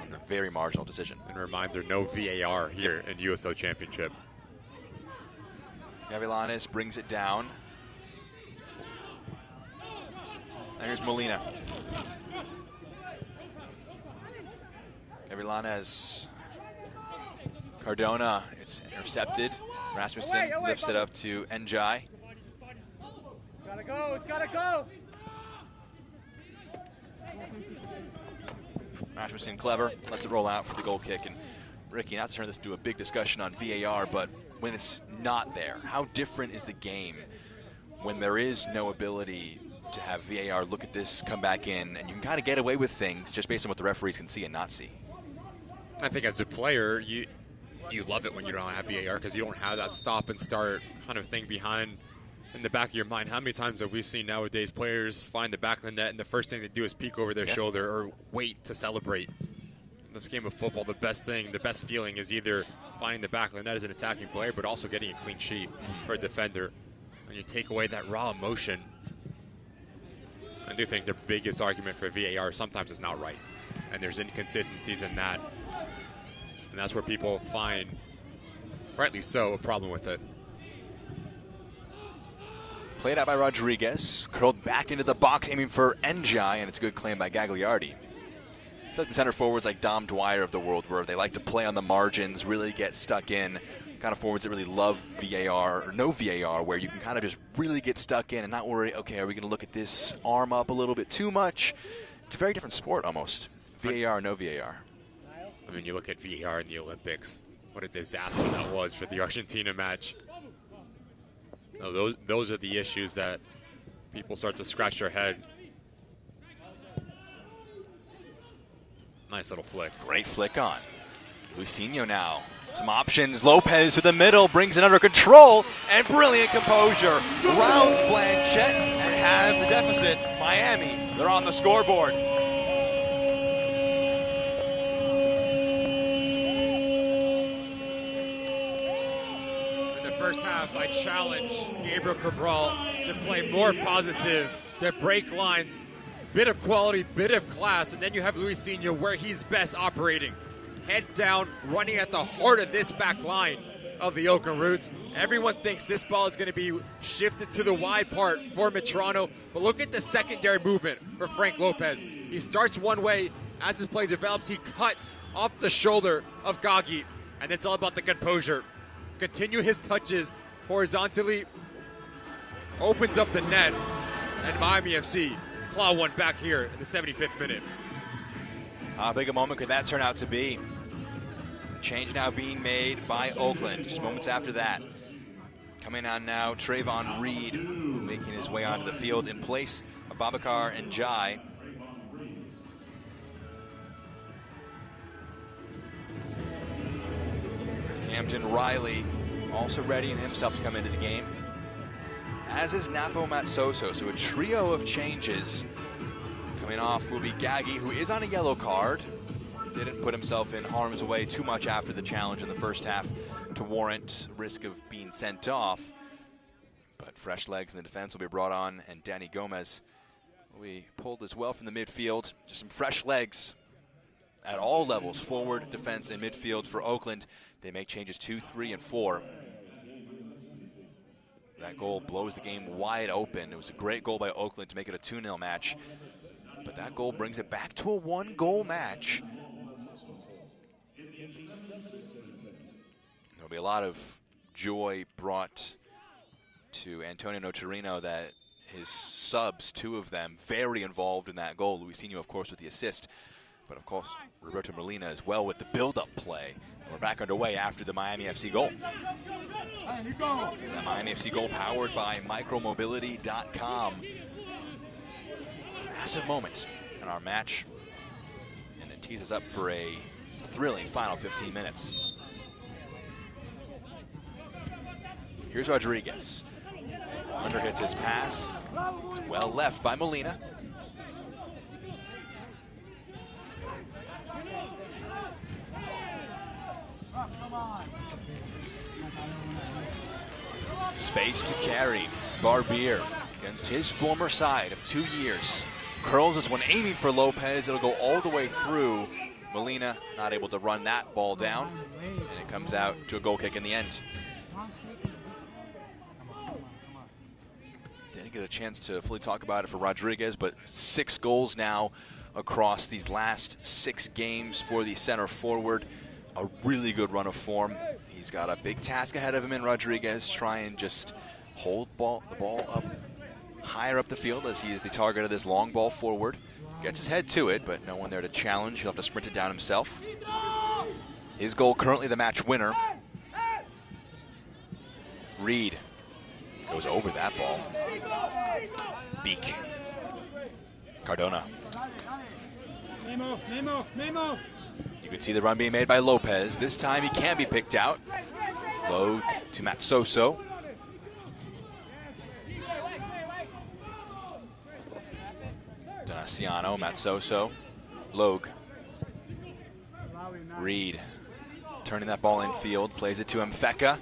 on a very marginal decision. And a reminder, no VAR here in USL Championship. Gavilanes brings it down. And here's Molina. Gavilanes. Cardona, it's intercepted. Rasmussen lifts it up to Njai. Gotta go, it's gotta go. Rasmussen clever, lets it roll out for the goal kick. And Ricky, not to turn this into a big discussion on VAR, but when it's not there, how different is the game when there is no ability to have VAR look at this, come back in, and you can kind of get away with things just based on what the referees can see and not see? I think as a player, you love it when you don't have VAR because you don't have that stop and start kind of thing behind in the back of your mind. How many times have we seen nowadays players find the back of the net and the first thing they do is peek over their shoulder or wait to celebrate? In this game of football, the best feeling is either finding the back of the net as an attacking player, but also getting a clean sheet for a defender. When you take away that raw emotion, I do think the biggest argument for VAR sometimes is not right, and there's inconsistencies in that. And that's where people find, rightly so, a problem with it. Played out by Rodriguez, curled back into the box, aiming for Njai, and it's a good claim by Gagliardi. I feel like the center forwards like Dom Dwyer of the world, where they like to play on the margins, really get stuck in, kind of forwards that really love VAR, or no VAR, where you can kind of just really get stuck in and not worry, okay, are we going to look at this arm up a little bit too much? It's a very different sport almost, VAR, no VAR. I mean, you look at VAR in the Olympics, what a disaster that was for the Argentina match. No, those are the issues that people start to scratch their head. Nice little flick. Great flick on. Luisinho now. Some options. Lopez to the middle, brings it under control, and brilliant composure. Rounds Blanchett and has the deficit. Miami, they're on the scoreboard. First half, I challenge Gabriel Cabral to play more positive, to break lines, bit of quality, bit of class, and then you have Luisinho where he's best operating. Head down, running at the heart of this back line of the Oakland Roots. Everyone thinks this ball is going to be shifted to the wide part for Metrano, but look at the secondary movement for Frank Lopez. He starts one way. As his play develops, he cuts off the shoulder of Gagi, and it's all about the composure. Continue his touches horizontally, opens up the net, and Miami FC claw one back here in the 75th minute. How big a moment could that turn out to be? The change now being made by Oakland. Just moments after that. Coming on now, Trayvon Reed making his way onto the field in place of Babacar Njai. Hampton Riley also readying himself to come into the game, as is Napo Matsoso. So a trio of changes. Coming off will be Gagi, who is on a yellow card. Didn't put himself in harm's way too much after the challenge in the first half to warrant risk of being sent off. But fresh legs in the defense will be brought on, and Danny Gomez will be pulled as well from the midfield. Just some fresh legs at all levels, forward, defense, and midfield for Oakland. They make changes 2, 3, and 4. That goal blows the game wide open. It was a great goal by Oakland to make it a 2-0 match. But that goal brings it back to a 1-goal match. There'll be a lot of joy brought to Antonio Nocerino that his subs, 2 of them, very involved in that goal. Luisinho, of course, with the assist. But, of course, Roberto Molina as well with the build-up play. We're back underway after the Miami FC goal. The Miami FC goal powered by micromobility.com. Massive moment in our match. And it teases up for a thrilling final 15 minutes. Here's Rodriguez. Under hits his pass. It's well left by Molina. Space to carry. Barbier against his former side of 2 years. curls this one, aiming for Lopez. It'll go all the way through. Molina not able to run that ball down, and it comes out to a goal kick in the end. Didn't get a chance to fully talk about it for Rodriguez, but 6 goals now across these last 6 games for the center forward. A really good run of form. He's got a big task ahead of him in Rodriguez. Try and just hold the ball up higher up the field, as he is the target of this long ball forward. Gets his head to it, but no one there to challenge. He'll have to sprint it down himself. His goal currently the match winner. Reed goes over that ball. Beak. Cardona. You can see the run being made by Lopez. This time he can be picked out. Low to Matsoso. Donaciano, Matsoso, Logue. Reed turning that ball infield, plays it to Mfeka.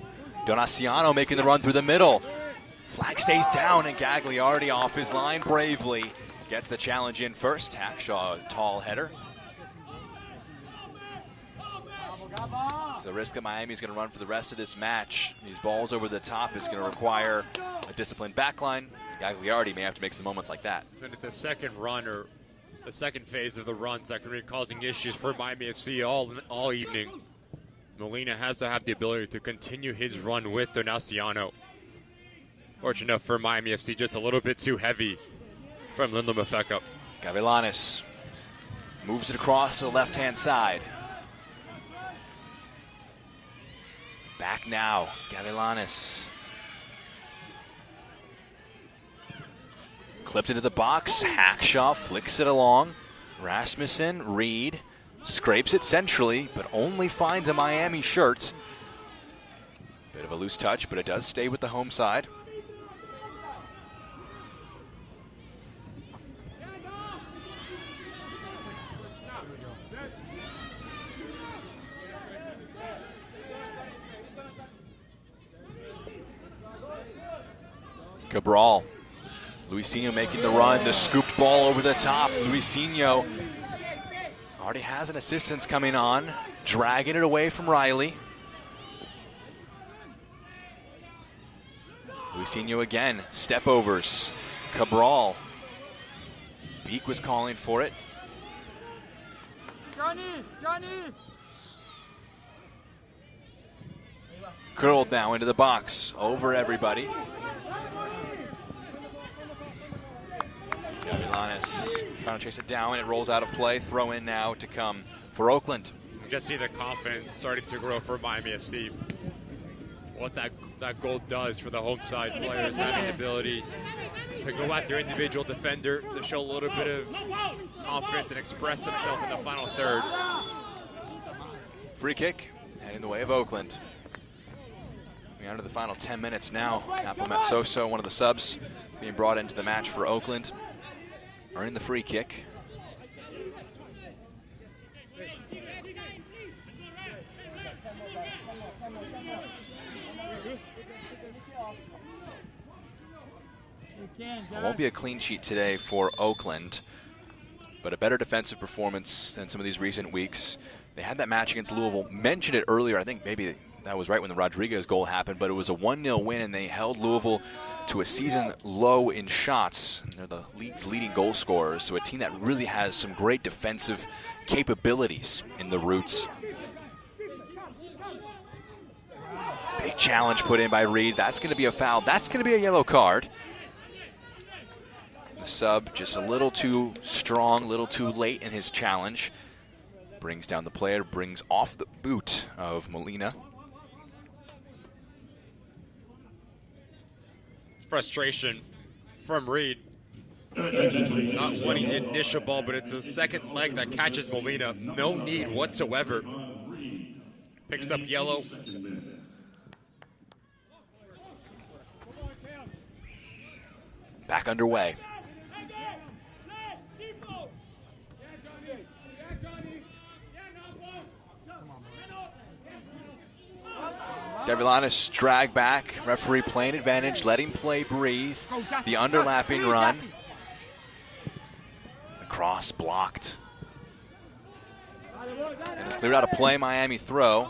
Donaciano making the run through the middle. Flag stays down, and Gagliardi off his line bravely gets the challenge in first. Hackshaw, tall header. It's the risk that Miami's going to run for the rest of this match. These balls over the top is going to require a disciplined backline. Gagliardi may have to make some moments like that. And it's the second run, or the second phase of the runs, that could be causing issues for Miami FC all evening. Molina has to have the ability to continue his run with Donaciano. Fortunate enough for Miami FC, just a little bit too heavy from Lindley Mfeka. Gavilanes moves it across to the left-hand side. Back now, Gavilanes. Clipped into the box, Hackshaw flicks it along. Rasmussen, Reed, scrapes it centrally, but only finds a Miami shirt. Bit of a loose touch, but it does stay with the home side. Cabral. Luisinho making the run, the scooped ball over the top. Luisinho already has an assistance coming on, dragging it away from Riley. Luisinho again, step overs. Cabral. Beak was calling for it. Johnny! Curled now into the box, over everybody. Gavilanes trying to chase it down, it rolls out of play. Throw in now to come for Oakland. You just see the confidence starting to grow for Miami FC. What that goal does for the home side players, having the ability to go at their individual defender, to show a little bit of confidence and express themselves in the final third. Free kick, and in the way of Oakland. We're under the final 10 minutes now. Napo Matsoso, one of the subs being brought into the match for Oakland, earning the free kick. It won't be a clean sheet today for Oakland, but a better defensive performance than some of these recent weeks. They had that match against Louisville. Mentioned it earlier, I think maybe that was right when the Rodriguez goal happened, but it was a 1-0 win, and they held Louisville to a season low in shots. And they're the league's leading goal scorers, so a team that really has some great defensive capabilities in the Roots. Big challenge put in by Reed. That's going to be a foul. That's going to be a yellow card. The sub just a little too strong, a little too late in his challenge. Brings down the player, brings off the boot of Molina. Frustration from Reed. Not winning the initial ball, but it's a second leg that catches Molina. No need whatsoever. Picks up yellow. Back underway. Gavilanes drag back, referee playing advantage, letting play breathe. The underlapping run. cross blocked. And it's cleared out of play, Miami throw.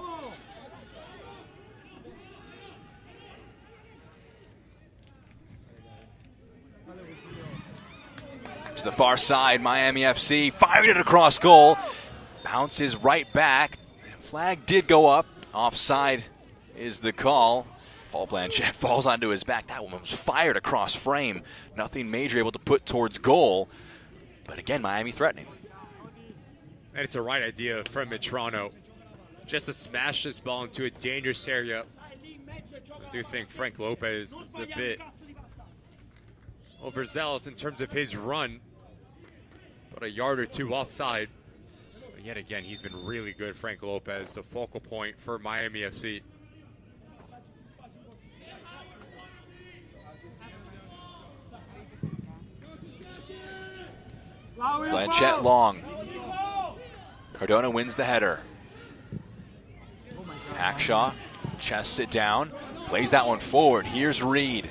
To the far side, Miami FC fired it across goal. Bounces right back. Flag did go up. Offside is the call. Paul Blanchett falls onto his back. That one was fired across frame. Nothing major able to put towards goal. But again, Miami threatening. And it's a right idea from Toronto. Just to smash this ball into a dangerous area. I do think Frank Lopez is a bit overzealous in terms of his run. But a yard or two offside. But yet again, he's been really good, Frank Lopez. The focal point for Miami FC. Blanchett long. Cardona wins the header. Hackshaw chests it down, plays that one forward. Here's Reed.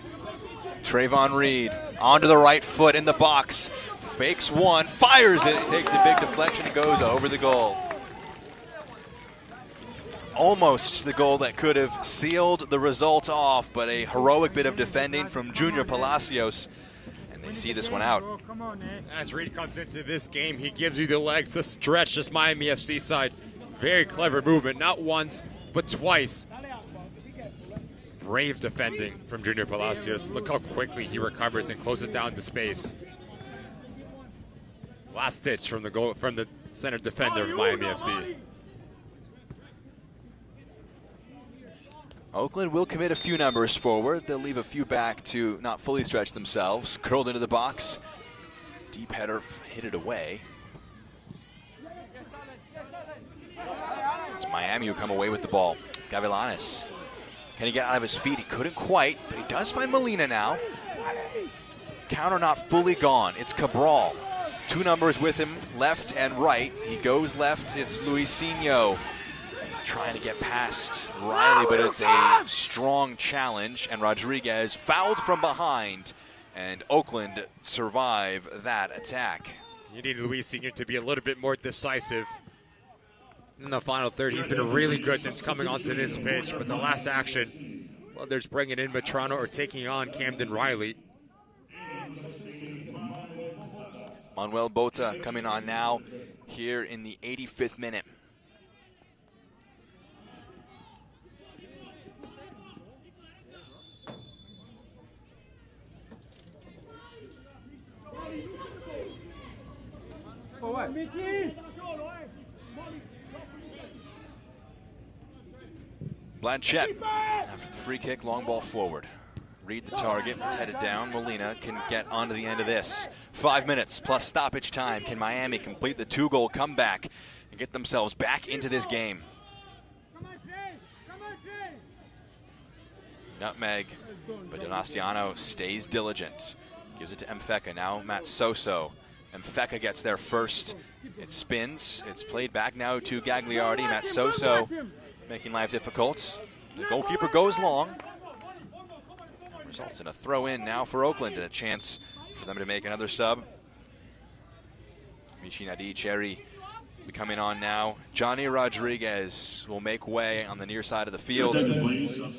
Trayvon Reed onto the right foot in the box. Fakes one, fires it. It takes a big deflection and goes over the goal. Almost the goal that could have sealed the result off, but a heroic bit of defending from Junior Palacios. They see this one out. As Reed comes into this game, he gives you the legs to stretch this Miami FC side. Very clever movement, not once, but twice. Brave defending from Junior Palacios. Look how quickly he recovers and closes down the space. Last stitch from the goal from the center defender of Miami FC. Oakland will commit a few numbers forward. They'll leave a few back to not fully stretch themselves. Curled into the box. Deep header, hit it away. It's Miami who come away with the ball. Gavilanes. Can he get out of his feet? He couldn't quite, but he does find Molina now. Counter not fully gone. It's Cabral. Two numbers with him, left and right. He goes left. It's Luisinho. Trying to get past Riley, but it's a strong challenge, and Rodriguez fouled from behind, and Oakland survive that attack. You need Luis Sr. to be a little bit more decisive in the final third. He's been really good since coming onto this pitch, but the last action, well, there's bringing in Matrano or taking on Camden Riley. Manuel Bota coming on now here in the 85th minute. Blanchett, after the free kick, long ball forward. Read the target, it's headed down. Molina can get onto the end of this. 5 minutes plus stoppage time. Can Miami complete the 2-goal comeback and get themselves back into this game? Nutmeg, but Donaciano stays diligent. Gives it to Mfeka, now Matt Soso. Mfeka gets there first. It spins. It's played back now to Gagliardi. Matt Soso making life difficult. The goalkeeper goes long. Results in a throw-in now for Oakland and a chance for them to make another sub. Michinadi Cherry coming on now. Johnny Rodriguez will make way on the near side of the field.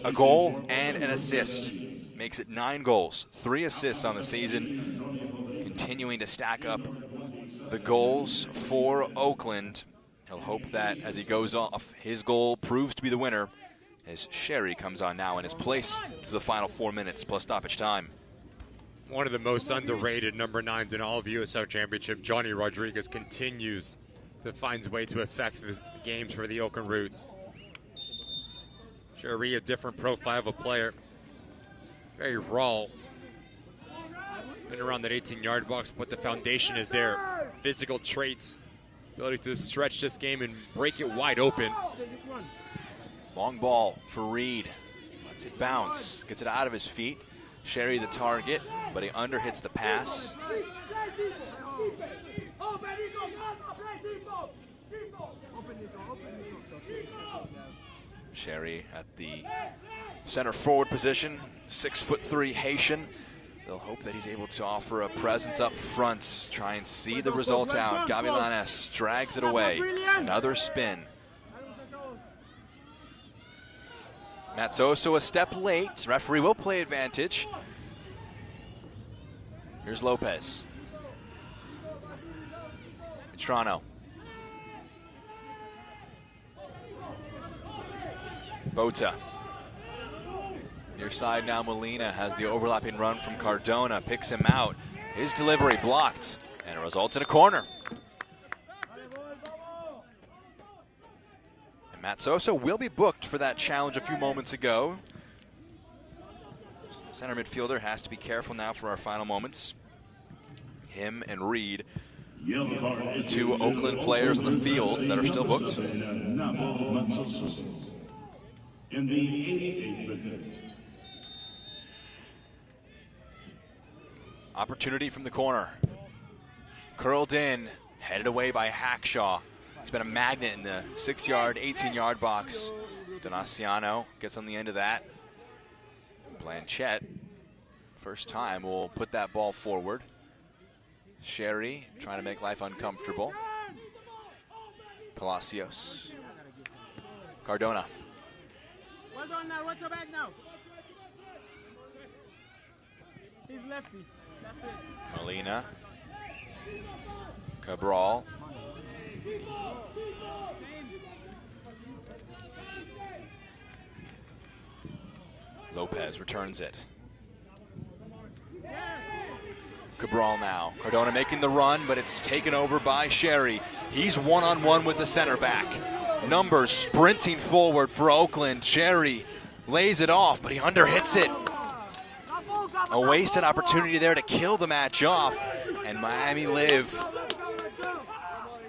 A goal and an assist. Makes it 9 goals, 3 assists on the season. Continuing to stack up the goals for Oakland. He'll hope that as he goes off, his goal proves to be the winner as Sherry comes on now in his place for the final 4 minutes plus stoppage time. One of the most underrated number 9s in all of USL Championship, Johnny Rodriguez, continues to find his way to affect the games for the Oakland Roots. Sherry, a different profile of a player. Very raw. Been around that 18-yard box, but the foundation is there. Physical traits, ability to stretch this game and break it wide open. Long ball for Reed. Lets it bounce. Gets it out of his feet. Sherry the target, but he underhits the pass. Sherry at the center forward position. 6'3" Haitian. They'll hope that he's able to offer a presence up front, try and see the results out. Gavilanes drags it away. Another spin. Matsoso a step late. Referee will play advantage. Here's Lopez. Toronto. Bota. Near side now, Molina has the overlapping run from Cardona, picks him out. His delivery blocked, and it results in a corner. And Matsoso will be booked for that challenge a few moments ago. Center midfielder has to be careful now for our final moments. Him and Reed, the two Oakland players on the field that are still booked. In the 88th minute. Opportunity from the corner. Curled in, headed away by Hackshaw. He's been a magnet in the 6-yard, 18-yard box. Donaciano gets on the end of that. Blanchett, first time, will put that ball forward. Sherry trying to make life uncomfortable. Palacios. Cardona. Well done now, what's your back now? He's lefty, that's it. Molina. Cabral. Lopez returns it. Cabral now. Cardona making the run, but it's taken over by Sherry. He's one-on-one with the center back. Numbers sprinting forward for Oakland. Sherry lays it off, but he underhits it. A wasted opportunity there to kill the match off, and Miami live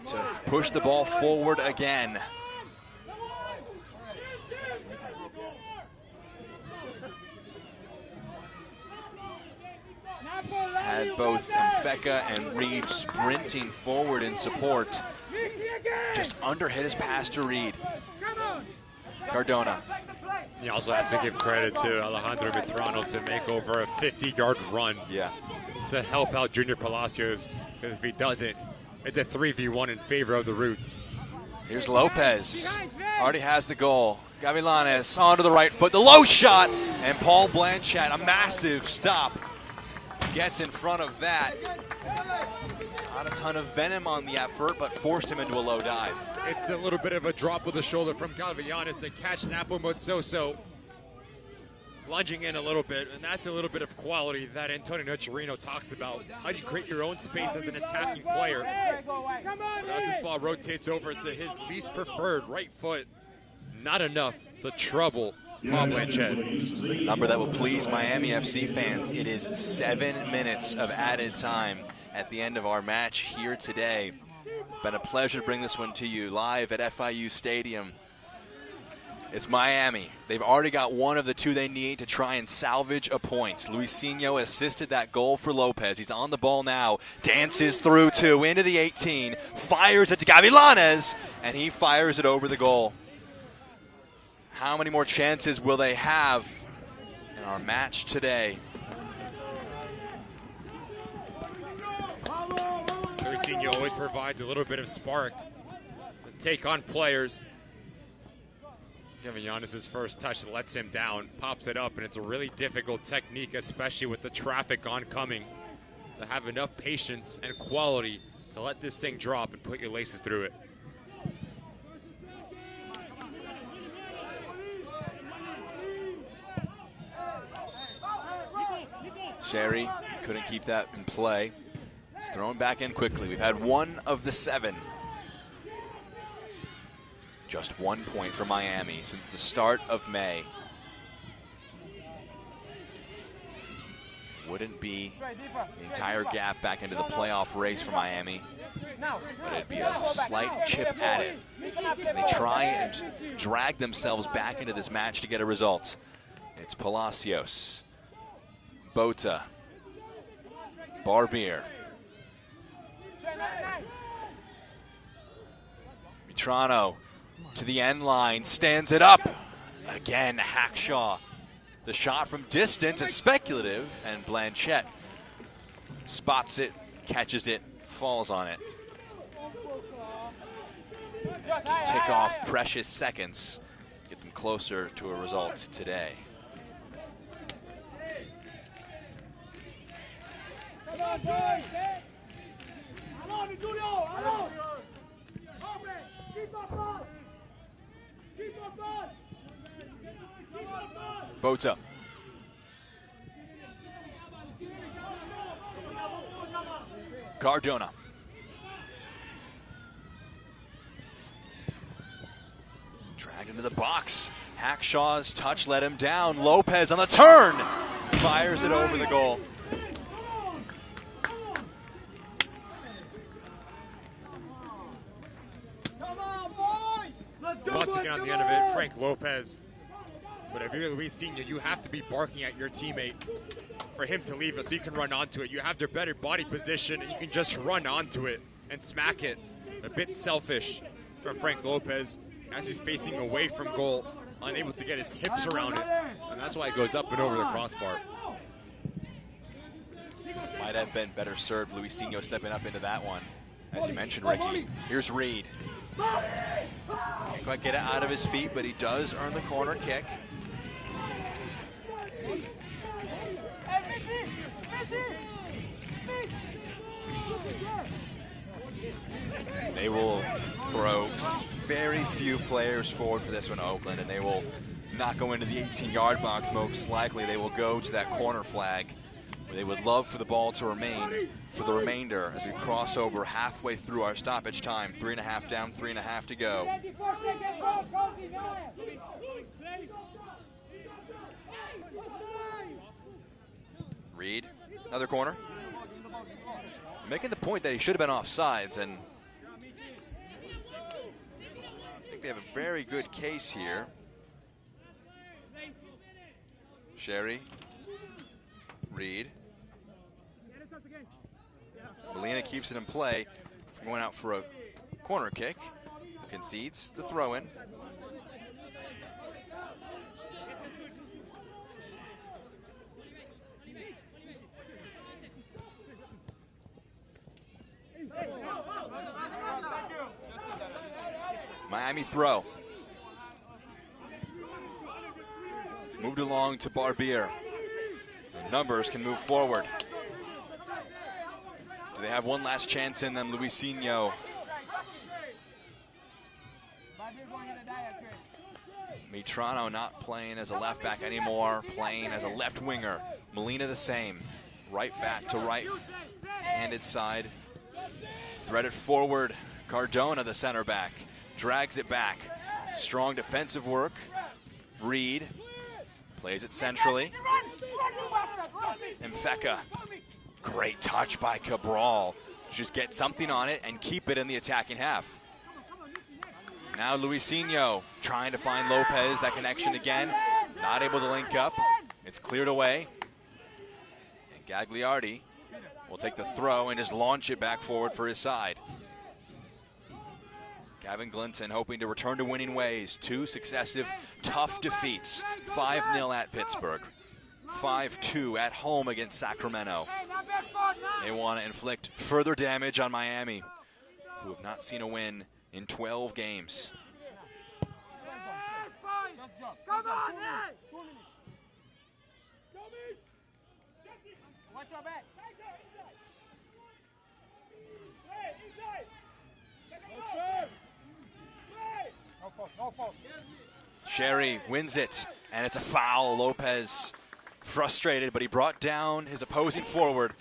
to push the ball forward again. Had both Mfeka and Reed sprinting forward in support. Just underhit his pass to Reed. Cardona. You also have to give credit to Alejandro Mitrano to make over a 50-yard run to help out Junior Palacios. Because if he doesn't, it's a 3v1 in favor of the Roots. Here's Lopez. Already has the goal. Gavilanes onto the right foot. The low shot. And Paul Blanchett, a massive stop, gets in front of that. Not a ton of venom on the effort, but forced him into a low dive. It's a little bit of a drop with the shoulder from Gavilanes to catch Napo Matsoso lunging in a little bit, and that's a little bit of quality that Antonio Nocerino talks about. How do you create your own space as an attacking player? But as this ball rotates over to his least preferred right foot, not enough to trouble Paul Blanchett. A number that will please Miami FC fans. It is 7 minutes of added time at the end of our match here today. Been a pleasure to bring this one to you live at FIU Stadium. It's Miami. They've already got one of the two they need to try and salvage a point. Luisinho assisted that goal for Lopez. He's on the ball now. Dances through two into the 18. Fires it to Gavilanes, and he fires it over the goal. How many more chances will they have in our match today? Luisinho always provides a little bit of spark to take on players. Gavilanes' first touch lets him down, pops it up, and it's a really difficult technique, especially with the traffic oncoming, to have enough patience and quality to let this thing drop and put your laces through it. Sherry couldn't keep that in play. It's thrown back in quickly. We've had one of the 7. Just 1 point for Miami since the start of May. Wouldn't be the entire gap back into the playoff race for Miami, but it'd be a slight chip at it. And they try and drag themselves back into this match to get a result. It's Palacios, Bota, Barbier, Mitrano to the end line, stands it up. Again, Hackshaw The shot from distance, it's speculative, and Blanchette spots it, catches it, falls on it. Can tick off precious seconds, get them closer to a result today. Bota. Cardona. Dragged into the box. Hackshaw's touch let him down. Lopez on the turn. Fires it over the goal. Once again on the end of it, Frank Lopez. But if you're Luis Senior, you have to be barking at your teammate for him to leave it so you can run onto it. You have their better body position and you can just run onto it and smack it. A bit selfish from Frank Lopez as he's facing away from goal, unable to get his hips around it. And that's why it goes up and over the crossbar. Might have been better served. Luisinho stepping up into that one. As you mentioned, Ricky. Here's Reed. Can't quite get it out of his feet, but he does earn the corner kick. They will throw very few players forward for this one, Oakland, and they will not go into the 18-yard box most likely. They will go to that corner flag. They would love for the ball to remain for the remainder as we cross over halfway through our stoppage time. 3.5 down, 3.5 to go. Reed, another corner. Making the point that he should have been offsides, and I think they have a very good case here. Sherry, Reed. Molina keeps it in play, going out for a corner kick, concedes the throw-in. Miami throw. Moved along to Barbier. The numbers can move forward. Do they have one last chance in them? Luisinho. Mitrano not playing as a left back anymore, playing as a left winger. Molina the same. Right back to right handed side. Threaded forward. Cardona, the center back, drags it back. Strong defensive work. Reed plays it centrally. Mfeka. Great touch by Cabral. Just get something on it and keep it in the attacking half. Now Luisinho trying to find Lopez, that connection again. Not able to link up. It's cleared away. And Gagliardi will take the throw and just launch it back forward for his side. Gavin Glinton hoping to return to winning ways. 2 successive tough defeats. 5-0 at Pittsburgh. 5-2 at home against Sacramento. They want to inflict further damage on Miami, who have not seen a win in 12 games. Come on, hey! Watch your back. No fault. Sherry wins it, and it's a foul. Lopez frustrated, but he brought down his opposing forward.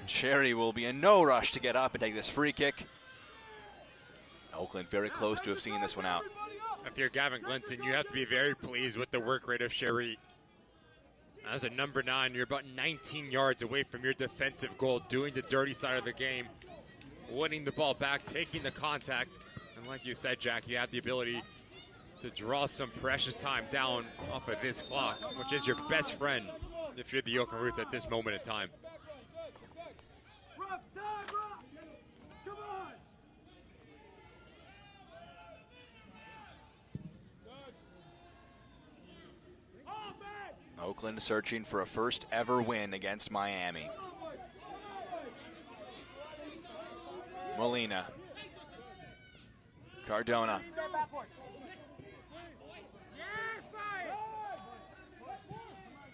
And Sherry will be in no rush to get up and take this free kick. Oakland very close to have seen this one out. If you're Gavin Glinton, you have to be very pleased with the work rate of Sherry. As a number 9, you're about 19 yards away from your defensive goal, doing the dirty side of the game, winning the ball back, taking the contact. And like you said, Jack, you have the ability to draw some precious time down off of this clock, which is your best friend if you're the Oakland Roots at this moment in time. Oakland searching for a first ever win against Miami. Molina. Cardona.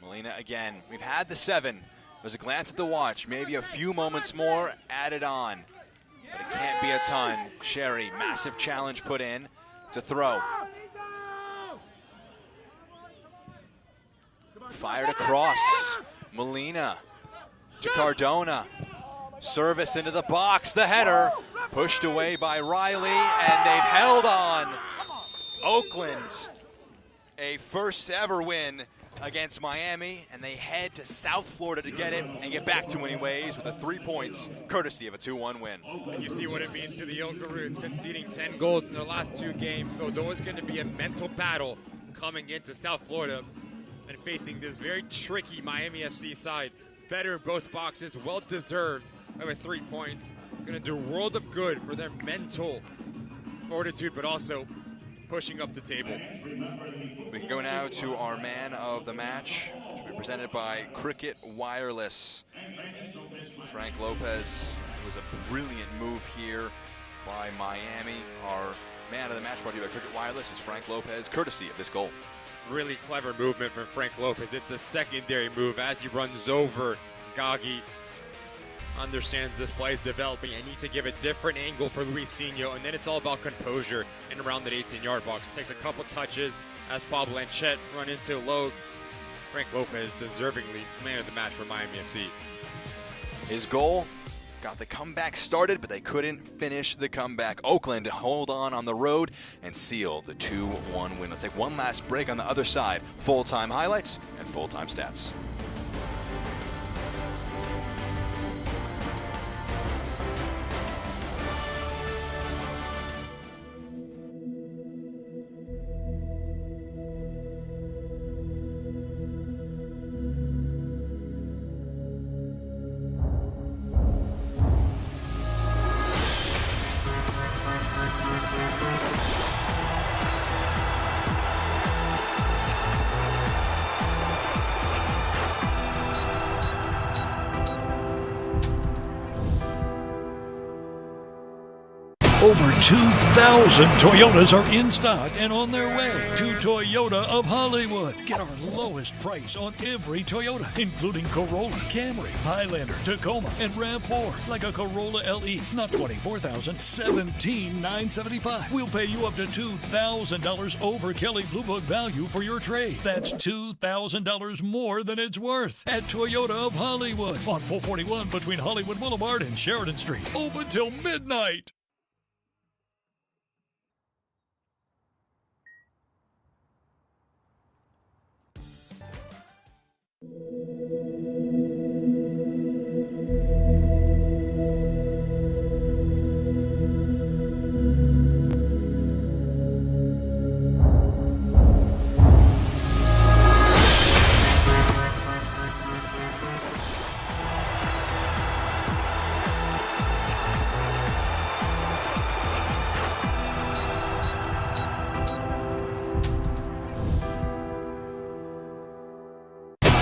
Molina again. We've had the 7. There's a glance at the watch. Maybe a few moments more added on. But it can't be a ton. Sherry, massive challenge put in to throw. Fired across. Molina to Cardona. Service into the box. The header pushed away by Riley, and they've held on. Oakland, a first ever win against Miami, and they head to South Florida to get it and get back to winning ways with the 3 points, courtesy of a 2-1 win. And you see what it means to the Oakland Roots, conceding 10 goals in their last 2 games. So it's always going to be a mental battle coming into South Florida and facing this very tricky Miami FC side. Better in both boxes, well-deserved over 3 points. Going to do a world of good for their mental fortitude, but also pushing up the table. We can go now to our man of the match, which will be presented by Cricket Wireless. Frank Lopez. It was a brilliant move here by Miami. Our man of the match brought to you by Cricket Wireless is Frank Lopez, courtesy of this goal. Really clever movement from Frank Lopez. It's a secondary move as he runs over Gagi. Understands this play is developing and needs to give a different angle for Luisinho, and then it's all about composure and around that 18-yard box. Takes a couple touches as Pablo and Chet run into Logue. Frank Lopez deservingly man of the match for Miami FC. His goal got the comeback started, but they couldn't finish the comeback. Oakland hold on the road and seal the 2-1 win. Let's take one last break on the other side. Full-time highlights and full-time stats. Over 2,000 Toyotas are in stock and on their way to Toyota of Hollywood. Get our lowest price on every Toyota, including Corolla, Camry, Highlander, Tacoma, and RAV4. Like a Corolla LE, not $24,000, $17,975. We'll pay you up to $2,000 over Kelley Blue Book value for your trade. That's $2,000 more than it's worth at Toyota of Hollywood on 441 between Hollywood Boulevard and Sheridan Street. Open till midnight.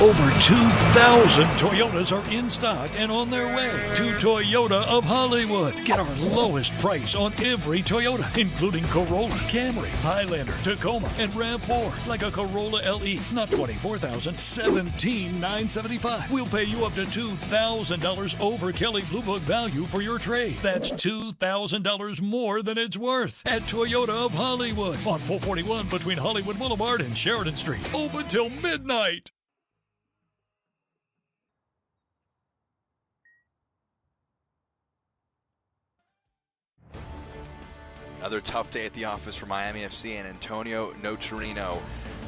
Over 2,000 Toyotas are in stock and on their way to Toyota of Hollywood. Get our lowest price on every Toyota, including Corolla, Camry, Highlander, Tacoma, and RAV4. Like a Corolla LE, not $24,000, $17,975. We'll pay you up to $2,000 over Kelley Blue Book value for your trade. That's $2,000 more than it's worth at Toyota of Hollywood on 441 between Hollywood Boulevard and Sheridan Street. Open till midnight. Another tough day at the office for Miami FC and Antonio Nocerino.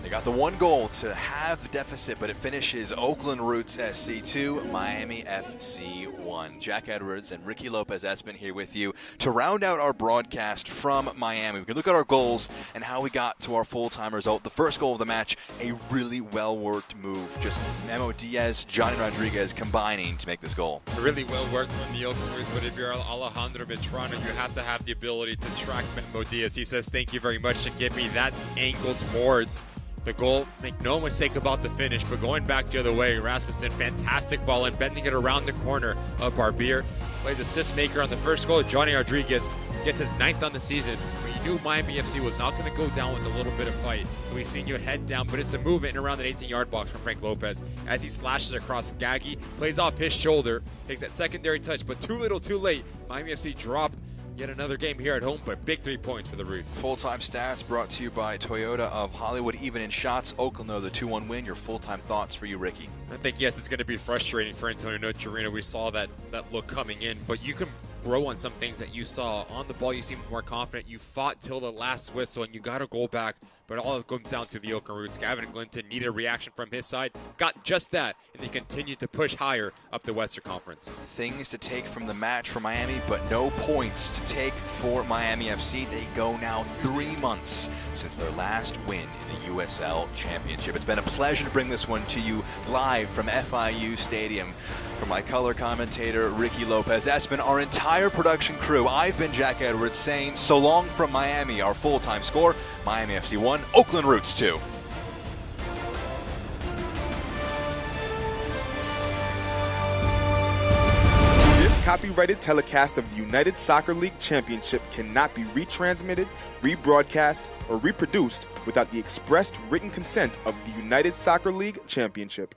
They got the one goal to have the deficit, but it finishes Oakland Roots SC 2, Miami FC 1. Jack Edwards and Ricky Lopez-Espin here with you to round out our broadcast from Miami. We can look at our goals and how we got to our full-time result. The first goal of the match, a really well-worked move. Just Memo Diaz, Johnny Rodriguez combining to make this goal. Really well worked from the Oakland Roots, but if you're Alejandro Vetrano, you have to have the ability to track Memo Diaz. He says, thank you very much to give me that angle towards The goal, make no mistake about the finish, but going back the other way, Rasmussen, fantastic ball and bending it around the corner of Barbier. Plays assist maker on the first goal. Johnny Rodriguez gets his 9th on the season. But you knew Miami FC was not going to go down with a little bit of fight. So we've seen you head down, but it's a movement around that 18-yard box from Frank Lopez as he slashes across Gaggy, plays off his shoulder, takes that secondary touch, but too little, too late. Miami FC dropped yet another game here at home, but big 3 points for the Roots. Full-time stats brought to you by Toyota of Hollywood. Even in shots, Oakland, though, the 2-1 win. Your full-time thoughts for you, Ricky? I think, yes, it's going to be frustrating for Antonio Nocerino. We saw that look coming in, but you can grow on some things that you saw. On the ball, you seemed more confident. You fought till the last whistle, and you got a goal back, but all it comes down to the Oakland Roots. Gavin Glinton needed a reaction from his side, got just that, and they continued to push higher up the Western Conference. Things to take from the match for Miami, but no points to take for Miami FC. They go now 3 months since their last win in the USL Championship. It's been a pleasure to bring this one to you live from FIU Stadium. For my color commentator, Ricky Lopez-Espin, our entire production crew, I've been Jack Edwards saying so long from Miami. Our full-time score, Miami FC 1, Oakland Roots 2. This copyrighted telecast of the United Soccer League Championship cannot be retransmitted, rebroadcast, or reproduced without the expressed written consent of the United Soccer League Championship.